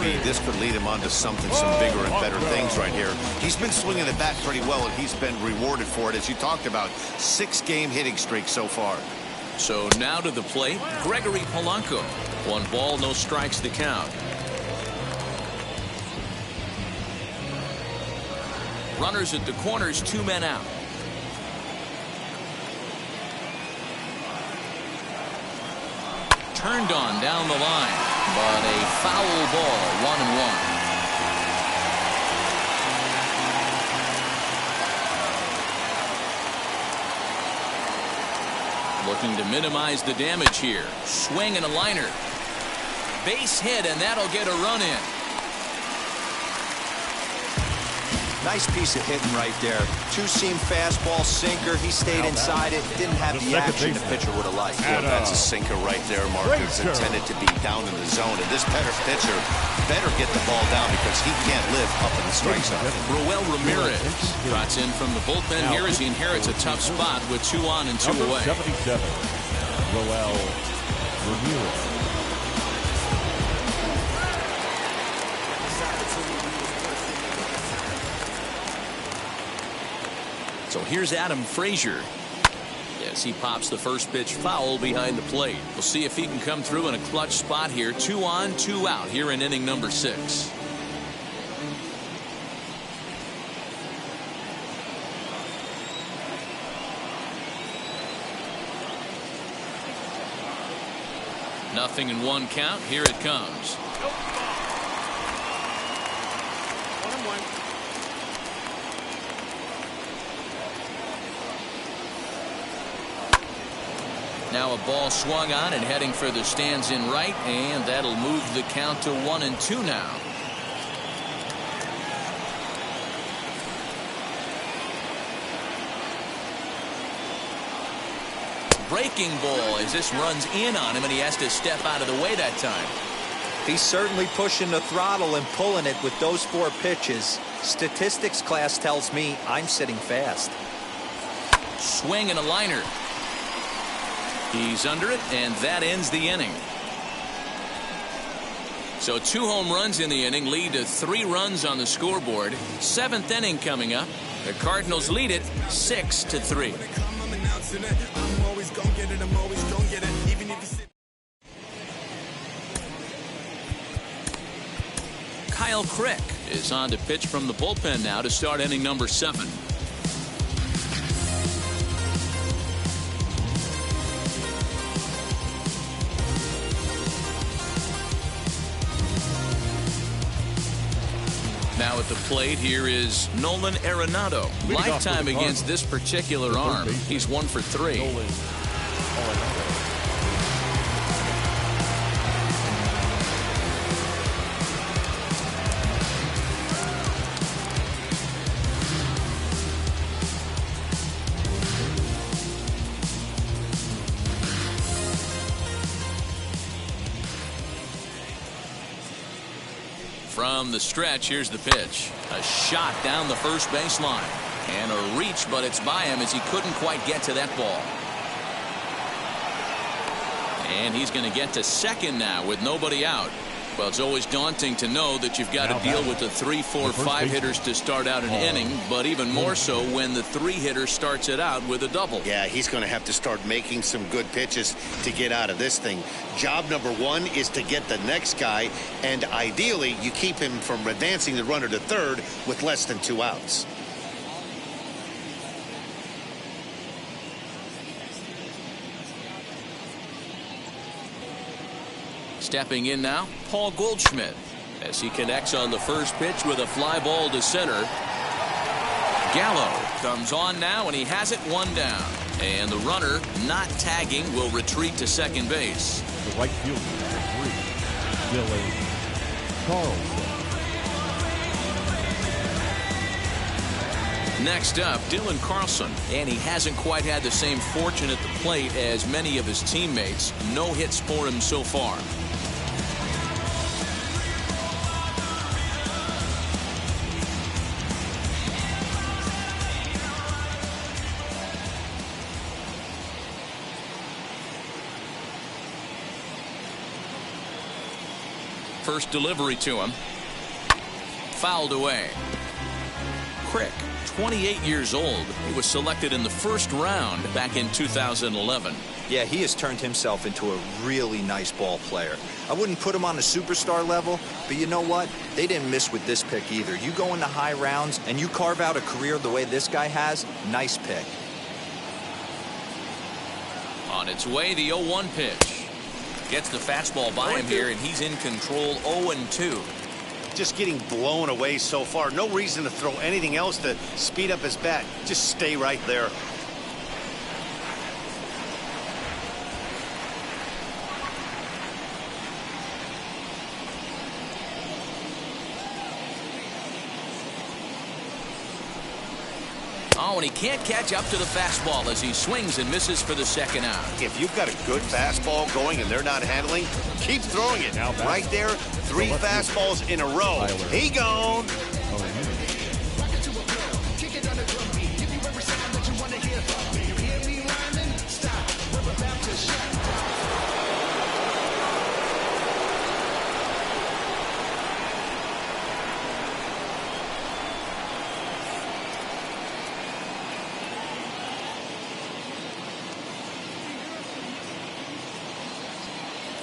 lead him onto something, some bigger and better things right here. He's been swinging the bat pretty well, and he's been rewarded for it, as you talked about. 6-game hitting streak so far. So now to the plate, Gregory Polanco. 1 ball, no strikes to count. Runners at the corners, 2 men out. Turned on down the line, but a foul ball, 1-1. Looking to minimize the damage here. Swing and a liner. Base hit, and that'll get a run in. Nice piece of hitting right there. 2-seam fastball, sinker. He stayed inside it. Didn't have the action the pitcher would have liked. Yeah, that's a sinker right there, Mark. It's intended to be down in the zone. And this pitcher better get the ball down because he can't live up in the strike zone. Roel Ramirez trots in from the bullpen here as he inherits a tough spot with 2 on and 2 away. 77, Roel Ramirez. So here's Adam Frazier. Yes, he pops the first pitch foul behind the plate. We'll see if he can come through in a clutch spot here. 2 on, 2 out here in inning number 6. Nothing in 1 count. Here it comes. 1-1. Now a ball swung on and heading for the stands in right, and that'll move the count to 1-2 now. Breaking ball as this runs in on him, and he has to step out of the way that time. He's certainly pushing the throttle and pulling it with those 4 pitches. Statistics class tells me I'm sitting fast. Swing and a liner. He's under it, and that ends the inning. So 2 home runs in the inning lead to 3 runs on the scoreboard. 7th inning coming up. The Cardinals lead it 6-3. Kyle Crick is on to pitch from the bullpen now to start inning number 7. Now at the plate, here is Nolan Arenado. Lifetime against this particular arm. He's 1 for 3. From the stretch, here's the pitch. A shot down the first baseline. And a reach, but it's by him as he couldn't quite get to that ball. And he's going to get to second now with nobody out. Well, it's always daunting to know that you've got to deal with the 3, 4, 5 hitters to start out an inning, but even more so when the 3 hitter starts it out with a double. Yeah, he's going to have to start making some good pitches to get out of this thing. Job number 1 is to get the next guy, and ideally you keep him from advancing the runner to third with less than 2 outs. Stepping in now, Paul Goldschmidt, as he connects on the first pitch with a fly ball to center. Gallo comes on now, and he has it 1 down. And the runner, not tagging, will retreat to second base. The right fielder, number 3, Dylan Carlson. Next up, Dylan Carlson, and he hasn't quite had the same fortune at the plate as many of his teammates. No hits for him so far. First delivery to him. Fouled away. Crick, 28 years old. He was selected in the first round back in 2011. Yeah, he has turned himself into a really nice ball player. I wouldn't put him on a superstar level, but you know what? They didn't miss with this pick either. You go into high rounds and you carve out a career the way this guy has, nice pick. On its way, the 0-1 pitch. Gets the fastball by him here, and he's in control. 0-2. Just getting blown away so far. No reason to throw anything else to speed up his bat. Just stay right there. Oh, and he can't catch up to the fastball as he swings and misses for the second out. If you've got a good fastball going and they're not handling, keep throwing it. Now right there, 3 fastballs in a row. He gone.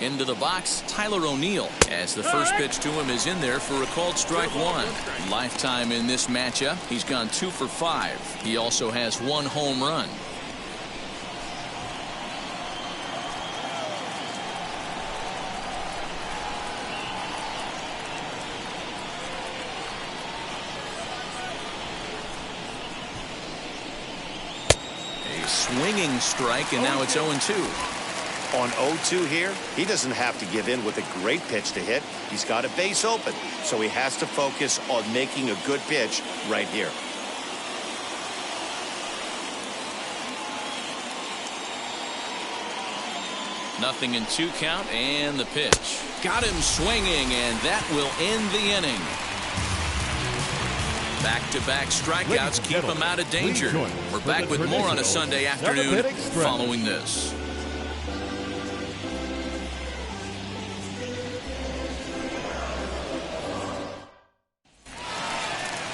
Into the box, Tyler O'Neill, as the first pitch to him is in there for a called strike 1. Lifetime in this matchup, he's gone 2 for 5. He also has 1 home run. A swinging strike, and now it's 0-2. On 0-2 here, he doesn't have to give in with a great pitch to hit. He's got a base open, so he has to focus on making a good pitch right here. Nothing in 2 count, and the pitch. Got him swinging, and that will end the inning. Back-to-back strikeouts keep him out of danger. We're back with more on a Sunday afternoon following this.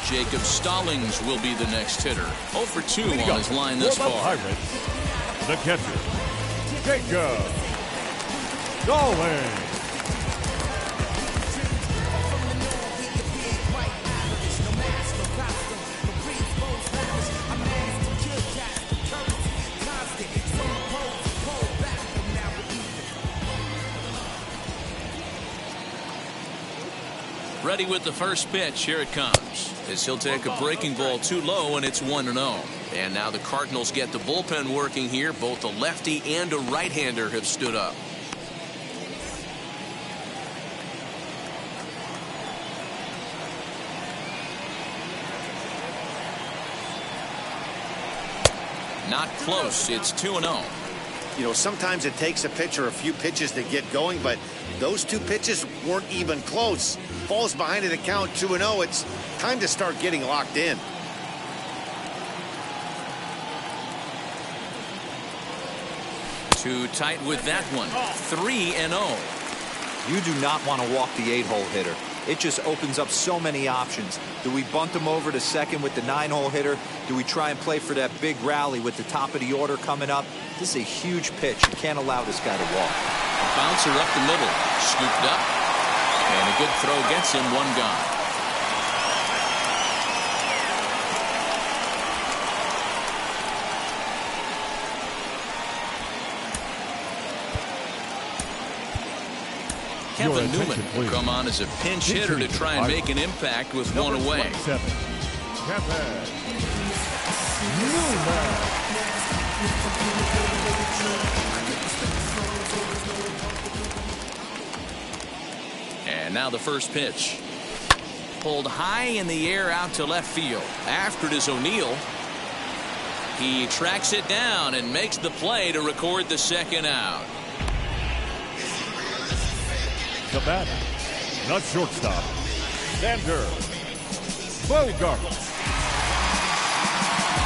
Jacob Stallings will be the next hitter. 0 for 2 on his line thus far. Pirates, the catcher, Jacob Stallings. Ready with the first pitch. Here it comes. As he'll take a breaking ball too low, and it's 1-0. And now the Cardinals get the bullpen working here. Both a lefty and a right-hander have stood up. Not close. It's 2-0. You know, sometimes it takes a pitcher a few pitches to get going, but those two pitches weren't even close. Falls behind in the count, 2-0. It's time to start getting locked in. Too tight with that one. 3-0. You do not want to walk the 8-hole hitter. It just opens up so many options. Do we bunt him over to second with the 9-hole hitter? Do we try and play for that big rally with the top of the order coming up? This is a huge pitch. You can't allow this guy to walk. A bouncer up the middle. Scooped up. And a good throw gets him. One gone. Kevin Newman will come on as a pinch hitter to try and make an impact with one away. And now the first pitch. Pulled high in the air out to left field. After it is O'Neill. He tracks it down and makes the play to record the second out. The batter, not shortstop, Xander Bogaerts.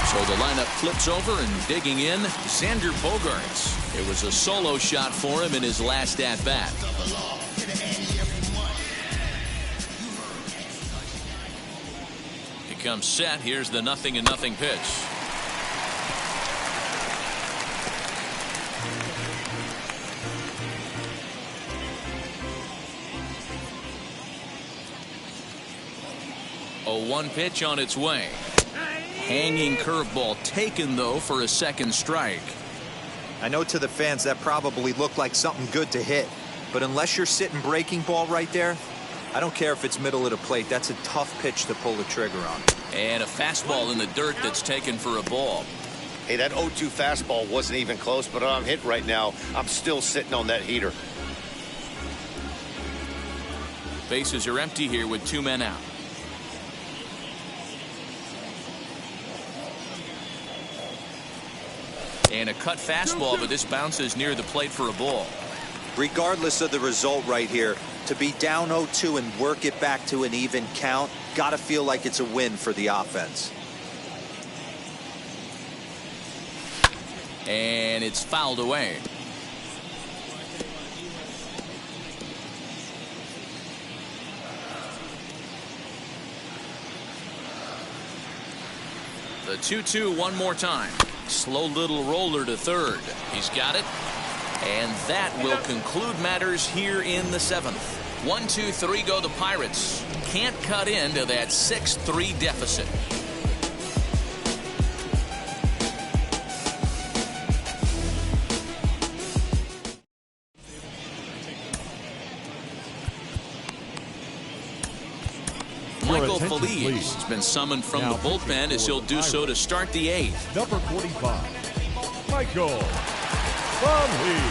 So the lineup flips over and digging in, Xander Bogaerts. It was a solo shot for him in his last at-bat. He comes set. Here's the 0-0 pitch. A 1 pitch on its way. Hanging curveball taken, though, for a second strike. I know to the fans that probably looked like something good to hit, but unless you're sitting breaking ball right there, I don't care if it's middle of the plate. That's a tough pitch to pull the trigger on. And a fastball in the dirt that's taken for a ball. Hey, that 0-2 fastball wasn't even close, but I'm hit right now. I'm still sitting on that heater. Bases are empty here with 2 men out. And a cut fastball, but this bounces near the plate for a ball. Regardless of the result right here, to be down 0-2 and work it back to an even count, got to feel like it's a win for the offense. And it's fouled away. The 2-2 one more time. Slow little roller to third. He's got it. And that will conclude matters here in the 7th. 1-2-3 go the Pirates. Can't cut into that 6-3 deficit. Michael Feliz has been summoned from the bullpen as he'll do so to start the 8th. Number 45, Michael Feliz.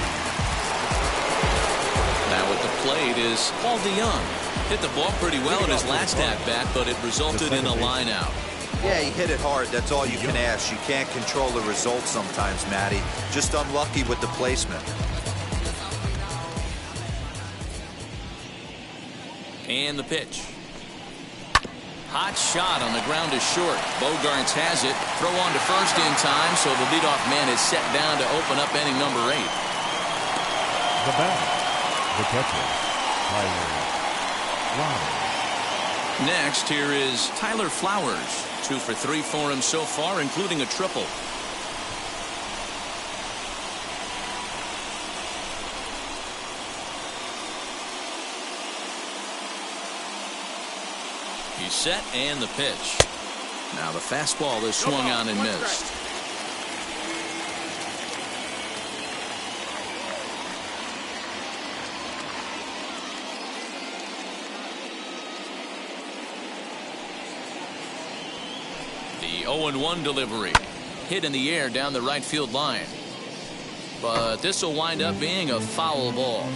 Now at the plate is Paul DeYoung. Hit the ball pretty well in his last at-bat, but it resulted in a line out. Yeah, he hit it hard. That's all you can ask. You can't control the result sometimes, Matty. Just unlucky with the placement. And the pitch. Hot shot on the ground is short. Bogaerts has it. Throw on to first in time, so the leadoff man is set down to open up inning number 8. The batter, the catcher, Tyler Flowers. Next, here is Tyler Flowers. 2 for 3 for him so far, including a triple. He's set, and the pitch. Now the fastball is swung on and missed. The 0-1 delivery. Hit in the air down the right field line. But this will wind up being a foul ball.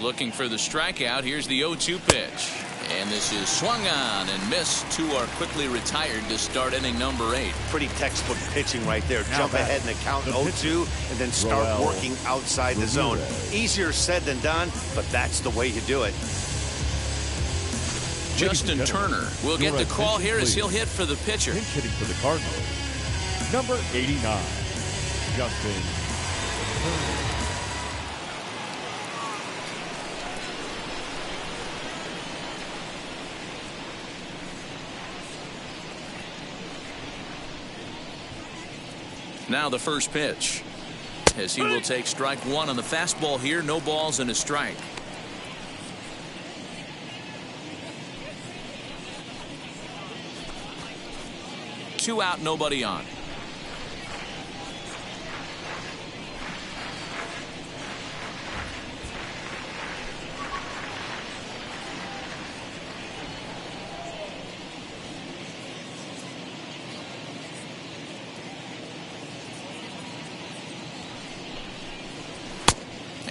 Looking for the strikeout. Here's the 0-2 pitch. And this is swung on and missed. Two are quickly retired to start inning number 8. Pretty textbook pitching right there. Jump ahead in the count 0-2 and then start working outside the zone. Easier said than done, but that's the way you do it. Justin Turner will get the call here as he'll hit for the pitcher. Pinch hitting for the Cardinals, number 89, Justin Turner. Now the first pitch, as he will take strike 1 on the fastball here. No balls and a strike. Two out, nobody on.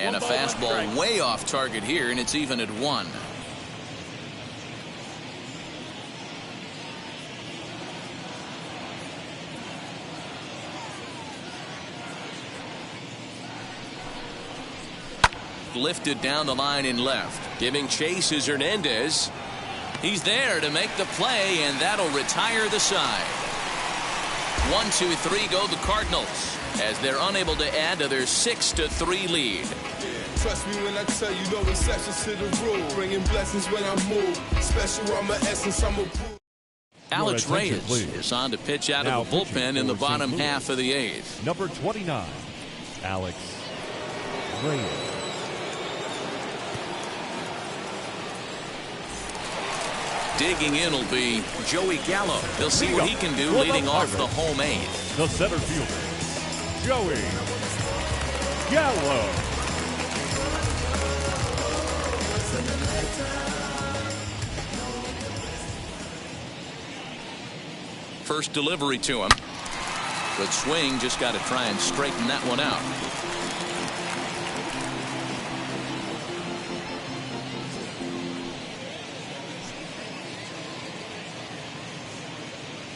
And a fastball way off target here, and it's even at 1. Lifted down the line in left. Giving chase is Hernandez. He's there to make the play, and that'll retire the side. 1, 2, 3 go the Cardinals, as they're unable to add to their 6-3 lead. Trust me when I tell you, no exceptions to the rule. Bringing blessings when I move. Special, I'm an essence, I'm a proof. Alex Reyes is on to pitch out of the bullpen in the bottom half of the 8th. Number 29, Alex Reyes. Digging in will be Joey Gallo. He'll see what he can do leading off the home 8th. The center fielder, Joey Gallo. First delivery to him. Good swing, just got to try and straighten that one out.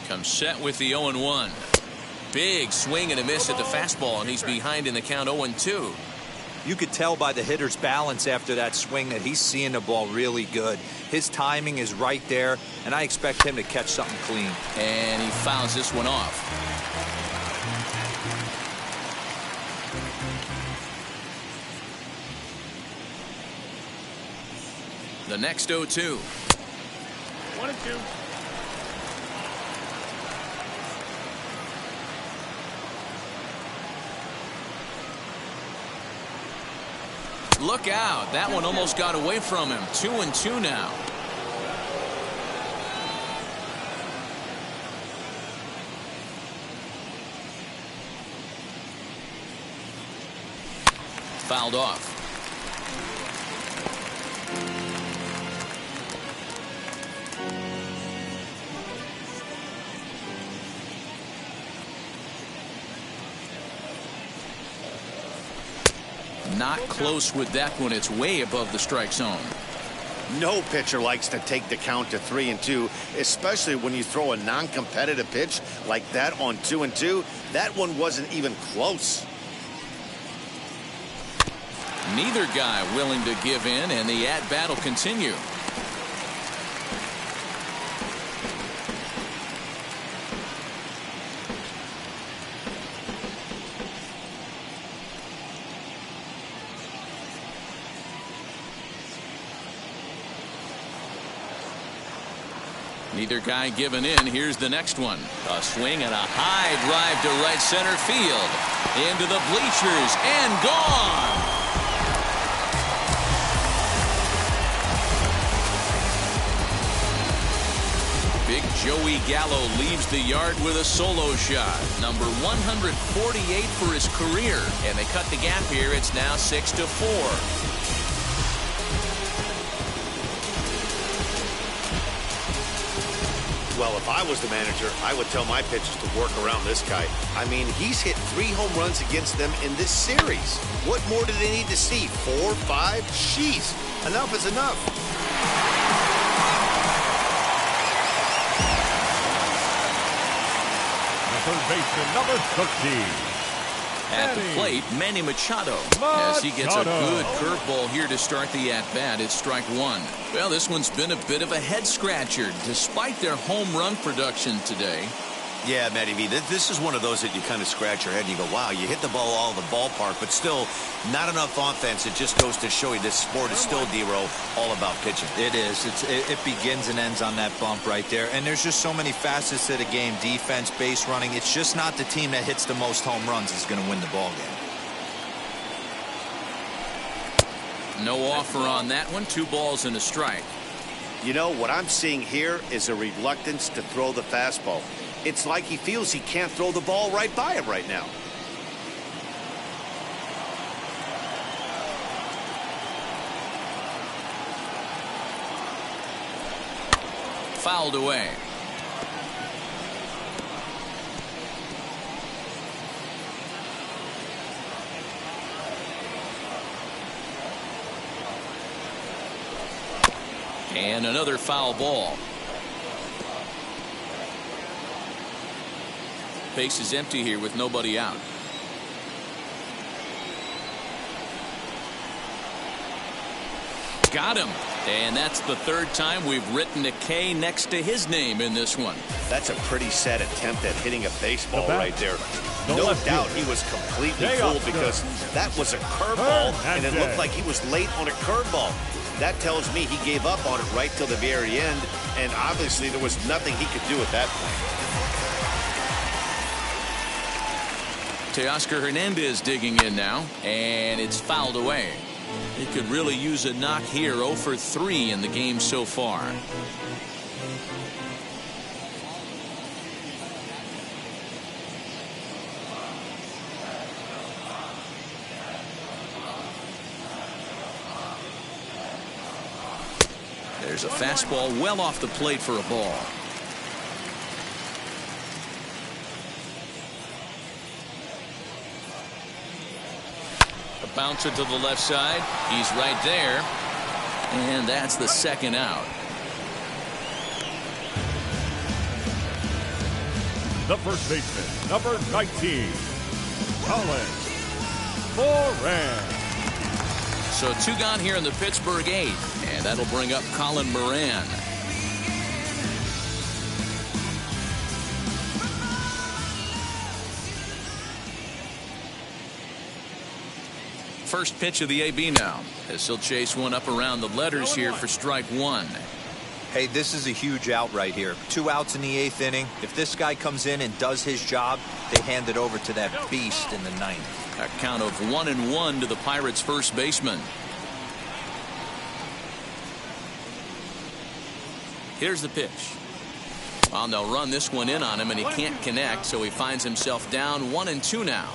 Comes set with the 0-1. Big swing and a miss at the fastball, and he's behind in the count 0-2. You could tell by the hitter's balance after that swing that he's seeing the ball really good. His timing is right there, and I expect him to catch something clean. And he fouls this one off. The next 0-2. 1-2. Look out. That one almost got away from him. 2-2 now. Fouled off. Not close with that one. It's way above the strike zone. No pitcher likes to take the count to 3-2, especially when you throw a non-competitive pitch like that on 2-2. That one wasn't even close. Neither guy willing to give in, and the at-bat will continue. Neither guy giving in. Here's the next one. A swing and a high drive to right center field. Into the bleachers and gone. Big Joey Gallo leaves the yard with a solo shot. Number 148 for his career. And they cut the gap here. It's now 6-4. Well, if I was the manager, I would tell my pitchers to work around this guy. I mean, he's hit 3 home runs against them in this series. What more do they need to see? 4, 5? Jeez, enough is enough. The third baseman, number 13. At the plate, Manny Machado, as he gets a good curveball here to start the at-bat. It's strike one. Well, this one's been a bit of a head-scratcher, despite their home run production today. Yeah, Matty V, this is one of those that you kind of scratch your head and you go, wow, you hit the ball all in the ballpark, but still not enough offense. It just goes to show you this sport is still, D-Row, all about pitching. It is. It begins and ends on that bump right there. And there's just so many facets to the game. Defense, base running. It's just not the team that hits the most home runs is going to win the ball game. No offer on that one. 2 balls and a strike. You know, what I'm seeing here is a reluctance to throw the fastball. It's like he feels he can't throw the ball right by him right now. Fouled away. And another foul ball. Base is empty here with nobody out. Got him. And that's the 3rd time we've written a K next to his name in this one. That's a pretty sad attempt at hitting a baseball right there. No doubt he was completely fooled because that was a curveball and it looked like he was late on a curveball. That tells me he gave up on it right till the very end, and obviously there was nothing he could do at that point. Teoscar Hernandez digging in now, and it's fouled away. He could really use a knock here. 0 for 3 in the game so far. There's a fastball well off the plate for a ball. A bouncer to the left side. He's right there. And that's the 2nd out. The first baseman, number 19, Colin Moran. So 2 gone here in the Pittsburgh 8th, and that'll bring up Colin Moran. First pitch of the AB now, as he'll chase one up around the letters here for strike one. Hey, this is a huge out right here. 2 outs in the 8th inning. If this guy comes in and does his job, they hand it over to that beast in the 9th. A count of 1-1 to the Pirates' first baseman. Here's the pitch. Well, they'll run this one in on him, and he can't connect, so he finds himself down 1-2 now.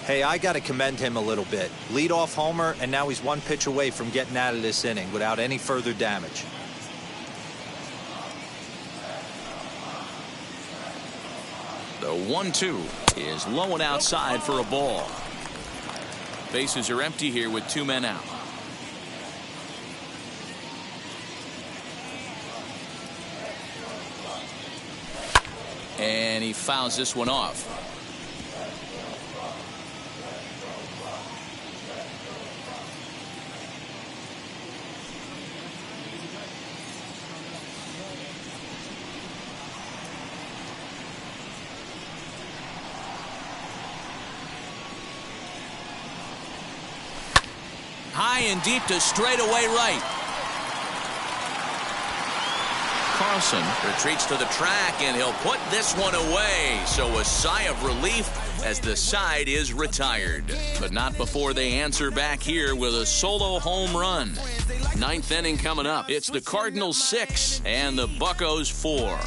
Hey, I got to commend him a little bit. Leadoff homer, and now he's 1 pitch away from getting out of this inning without any further damage. The 1-2 is low and outside for a ball. Bases are empty here with 2 men out. And he fouls this one off. High and deep to straightaway right. Carlson retreats to the track, and he'll put this one away. So a sigh of relief as the side is retired. But not before they answer back here with a solo home run. 9th inning coming up. It's the Cardinals 6 and the Buccos 4.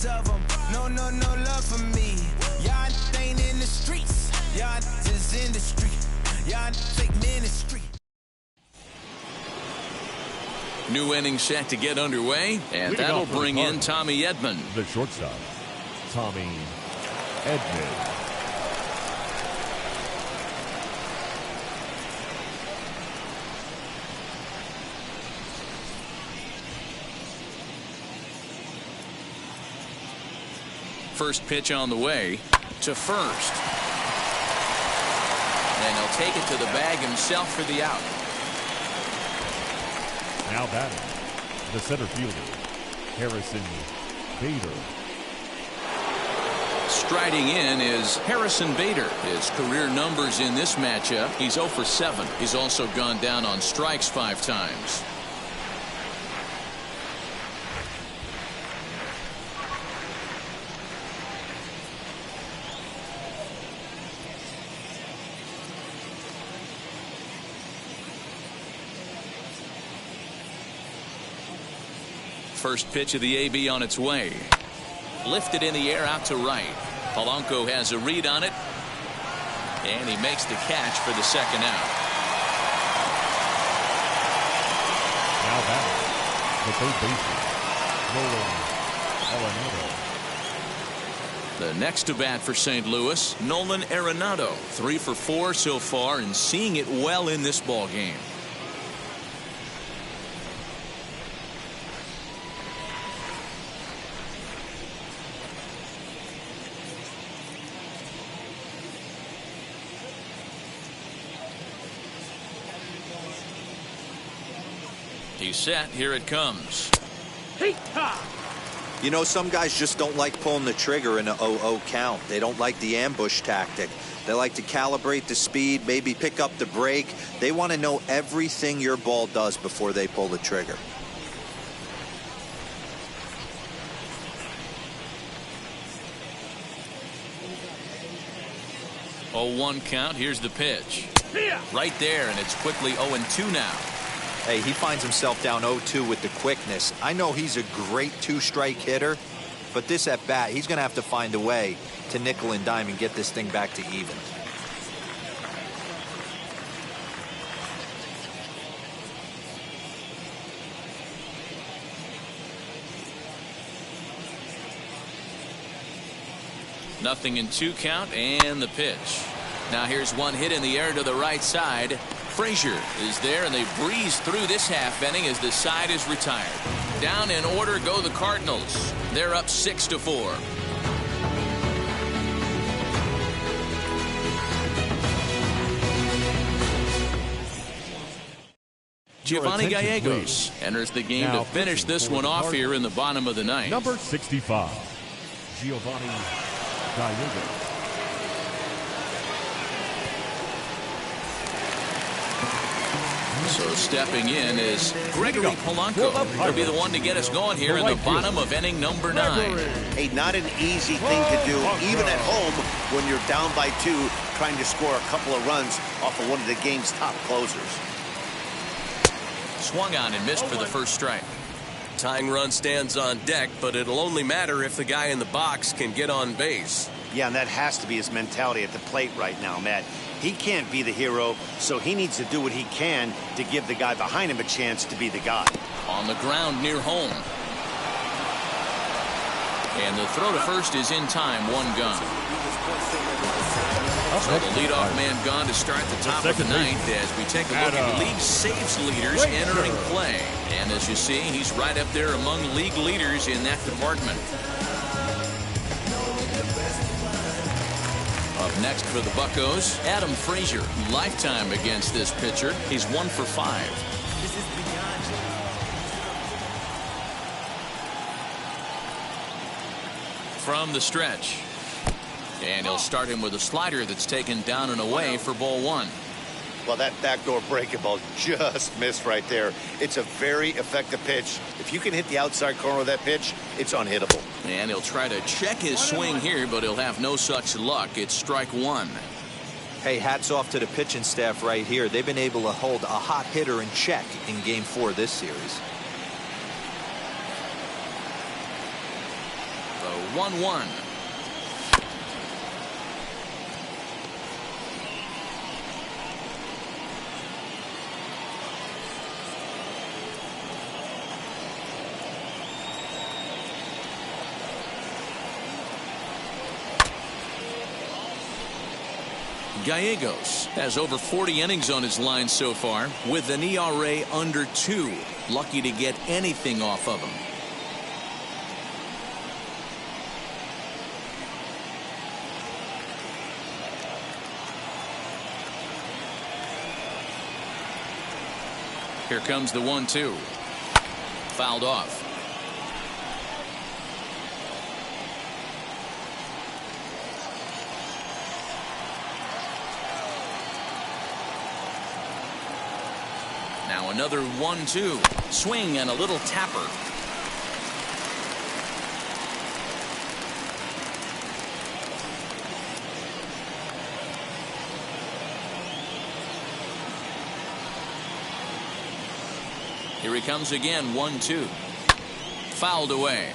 most of them. No love for me. Y'all ain't in the streets. Y'all just in the street. Y'all fake ministry. New inning set to get underway, and that'll bring in Tommy Edman. The shortstop, Tommy Edman. First pitch on the way to first. And he'll take it to the bag himself for the out. Now batting, the center fielder, Harrison Bader. Striding in is Harrison Bader. His career numbers in this matchup, he's 0 for 7. He's also gone down on strikes 5 times. First pitch of the AB on its way. Lifted in the air out to right. Polanco has a read on it. And he makes the catch for the second out. Now batting, the third baseman, Nolan Arenado. The next to bat for St. Louis, Nolan Arenado. 3 for 4 so far and seeing it well in this ball game. He's set. Here it comes. You know, some guys just don't like pulling the trigger in an 0-0 count. They don't like the ambush tactic. They like to calibrate the speed, maybe pick up the brake. They want to know everything your ball does before they pull the trigger. Oh, 1 count. Here's the pitch. Right there, and it's quickly 0-2 now. Hey, he finds himself down 0-2 with the quickness. I know he's a great 2-strike hitter, but this at bat, he's going to have to find a way to nickel and dime and get this thing back to even. Nothing in 2 count, and the pitch. Now here's one hit in the air to the right side. Frazier is there, and they breeze through this half inning as the side is retired. Down in order go the Cardinals. They're up 6-4. Giovanni Gallegos enters the game to finish this one off here in the bottom of the ninth. Number 65, Giovanni Gallegos. So stepping in is Gregory Polanco. He'll be the one to get us going here in the bottom of inning number 9. Hey, not an easy thing to do, even at home when you're down by 2, trying to score a couple of runs off of one of the game's top closers. Swung on and missed for the first strike. Tying run stands on deck, but it'll only matter if the guy in the box can get on base. Yeah, and that has to be his mentality at the plate right now, Matt. He can't be the hero, so he needs to do what he can to give the guy behind him a chance to be the guy. On the ground near home. And the throw to first is in time, 1 gone. So the leadoff man gone to start the top of the ninth as we take a look at league saves leaders entering play. And as you see, he's right up there among league leaders in that department. Up next for the Buccos, Adam Frazier. Lifetime against this pitcher. He's 1 for 5. From the stretch. And he'll start him with a slider that's taken down and away for ball 1. Well, that backdoor breaking ball just missed right there. It's a very effective pitch. If you can hit the outside corner of that pitch, it's unhittable. And he'll try to check his swing here, but he'll have no such luck. It's strike 1. Hey, hats off to the pitching staff right here. They've been able to hold a hot hitter in check in Game 4 of this series. The 1-1. Gallegos has over 40 innings on his line so far with an ERA under 2. Lucky to get anything off of him. Here comes the 1-2. Fouled off. Now another 1-2. Swing and a little tapper. Here he comes again. 1-2. Fouled away.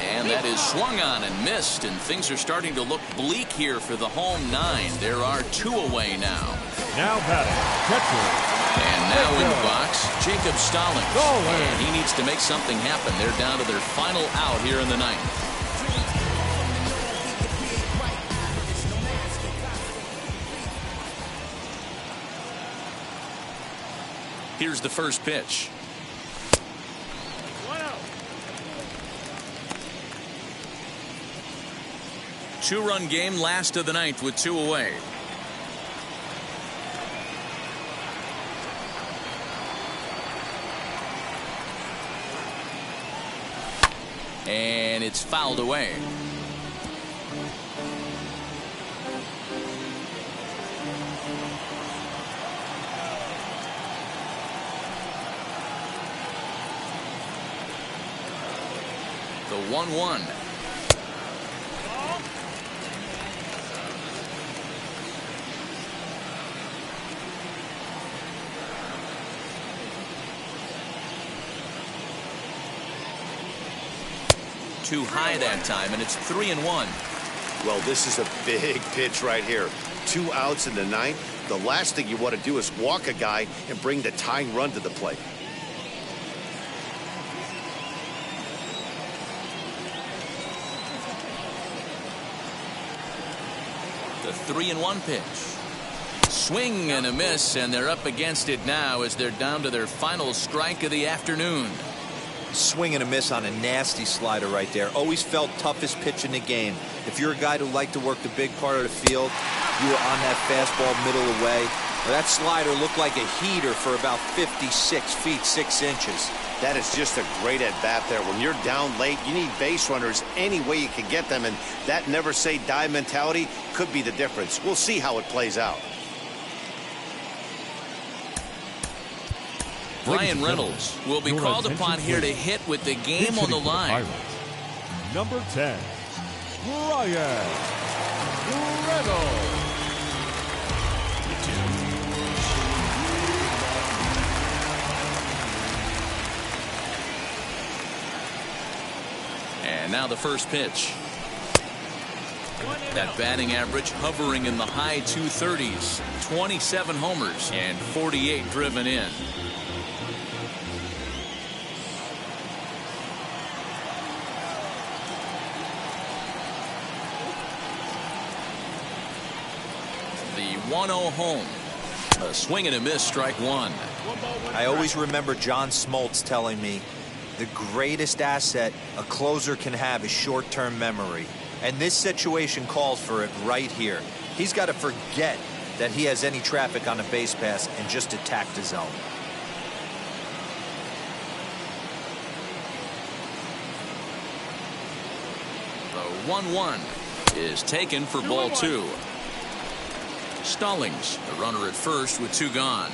And that is swung on and missed, and things are starting to look bleak here for the home 9. There are 2 away now. Now batting, catcher. And now in the box, Jacob Stallings. And he needs to make something happen. They're down to their final out here in the 9th. Here's the first pitch. 2-run game, last of the 9th with 2 away. And it's fouled away. The 1-1. Too high that time, and it's 3-1. Well, this is a big pitch right here. 2 outs in the 9th. The last thing you want to do is walk a guy and bring the tying run to the plate. The 3-1 pitch. Swing and a miss, and they're up against it now as they're down to their final strike of the afternoon. Swing and a miss on a nasty slider right there. Always felt toughest pitch in the game. If you're a guy who liked to work the big part of the field, you were on that fastball middle away. Well, that slider looked like a heater for about 56 feet 6 inches. That is just a great at-bat there. When you're down late, you need base runners any way you can get them, and that never say die mentality could be the difference. We'll see how it plays out. Ryan Reynolds will be called upon here to hit with the game on the line. Number 10, Ryan Reynolds. And now the first pitch. That batting average hovering in the high 230s. 27 homers and 48 driven in. The 1-0 home. A swing and a miss, strike 1. I always remember John Smoltz telling me the greatest asset a closer can have is short-term memory. And this situation calls for it right here. He's got to forget that he has any traffic on a base pass and just attack the zone. The 1-1 is taken for ball 2. Stallings, the runner at first with 2 gone.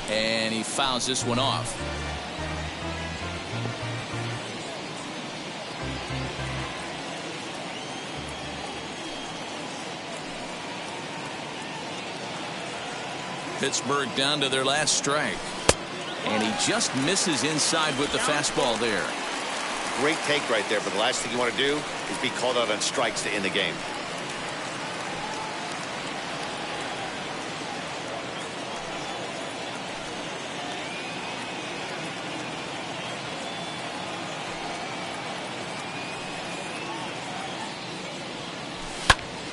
And he fouls this one off. Pittsburgh down to their last strike. And he just misses inside with the fastball there. Great take right there, but the last thing you want to do is be called out on strikes to end the game.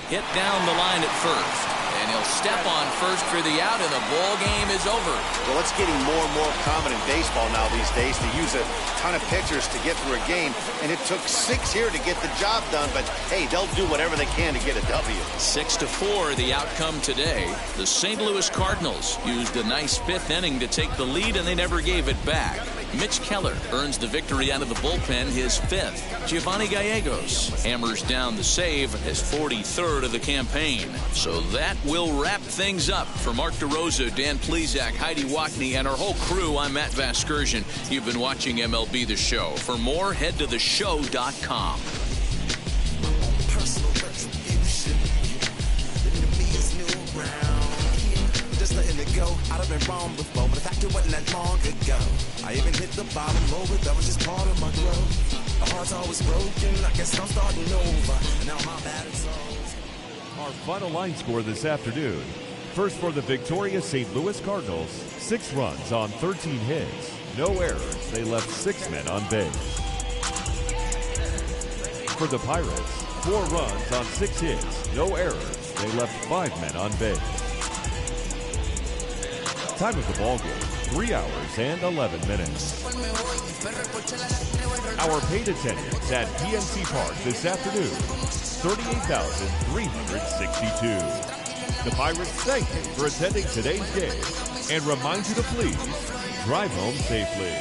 Hit down the line at first. And he'll step on first for the out, and the ball game is over. Well, it's getting more and more common in baseball now these days to use a ton of pitchers to get through a game, and it took 6 here to get the job done, but hey, they'll do whatever they can to get a W. 6-4 the outcome today. The St. Louis Cardinals used a nice 5th inning to take the lead, and they never gave it back. Mitch Keller earns the victory out of the bullpen, his 5th. Giovanni Gallegos hammers down the save, his 43rd of the campaign. So that will wrap things up. For Mark DeRosa, Dan Plesac, Heidi Watney, and our whole crew, I'm Matt Vasgersian. You've been watching MLB The Show. For more, head to theshow.com. I'd have been wrong before, but the fact it wasn't that long ago. I even hit the bottom over, that was just part of my growth. My heart's always broken, I guess I'm starting over. And now my bad is all. Our final line score this afternoon. First for the victorious St. Louis Cardinals, 6 runs on 13 hits. No errors, they left 6 men on base. For the Pirates, 4 runs on 6 hits. No errors, they left 5 men on base. Time of the ball game, 3 hours and 11 minutes. Our paid attendance at PNC Park this afternoon, 38,362. The Pirates thank you for attending today's game and remind you to please drive home safely.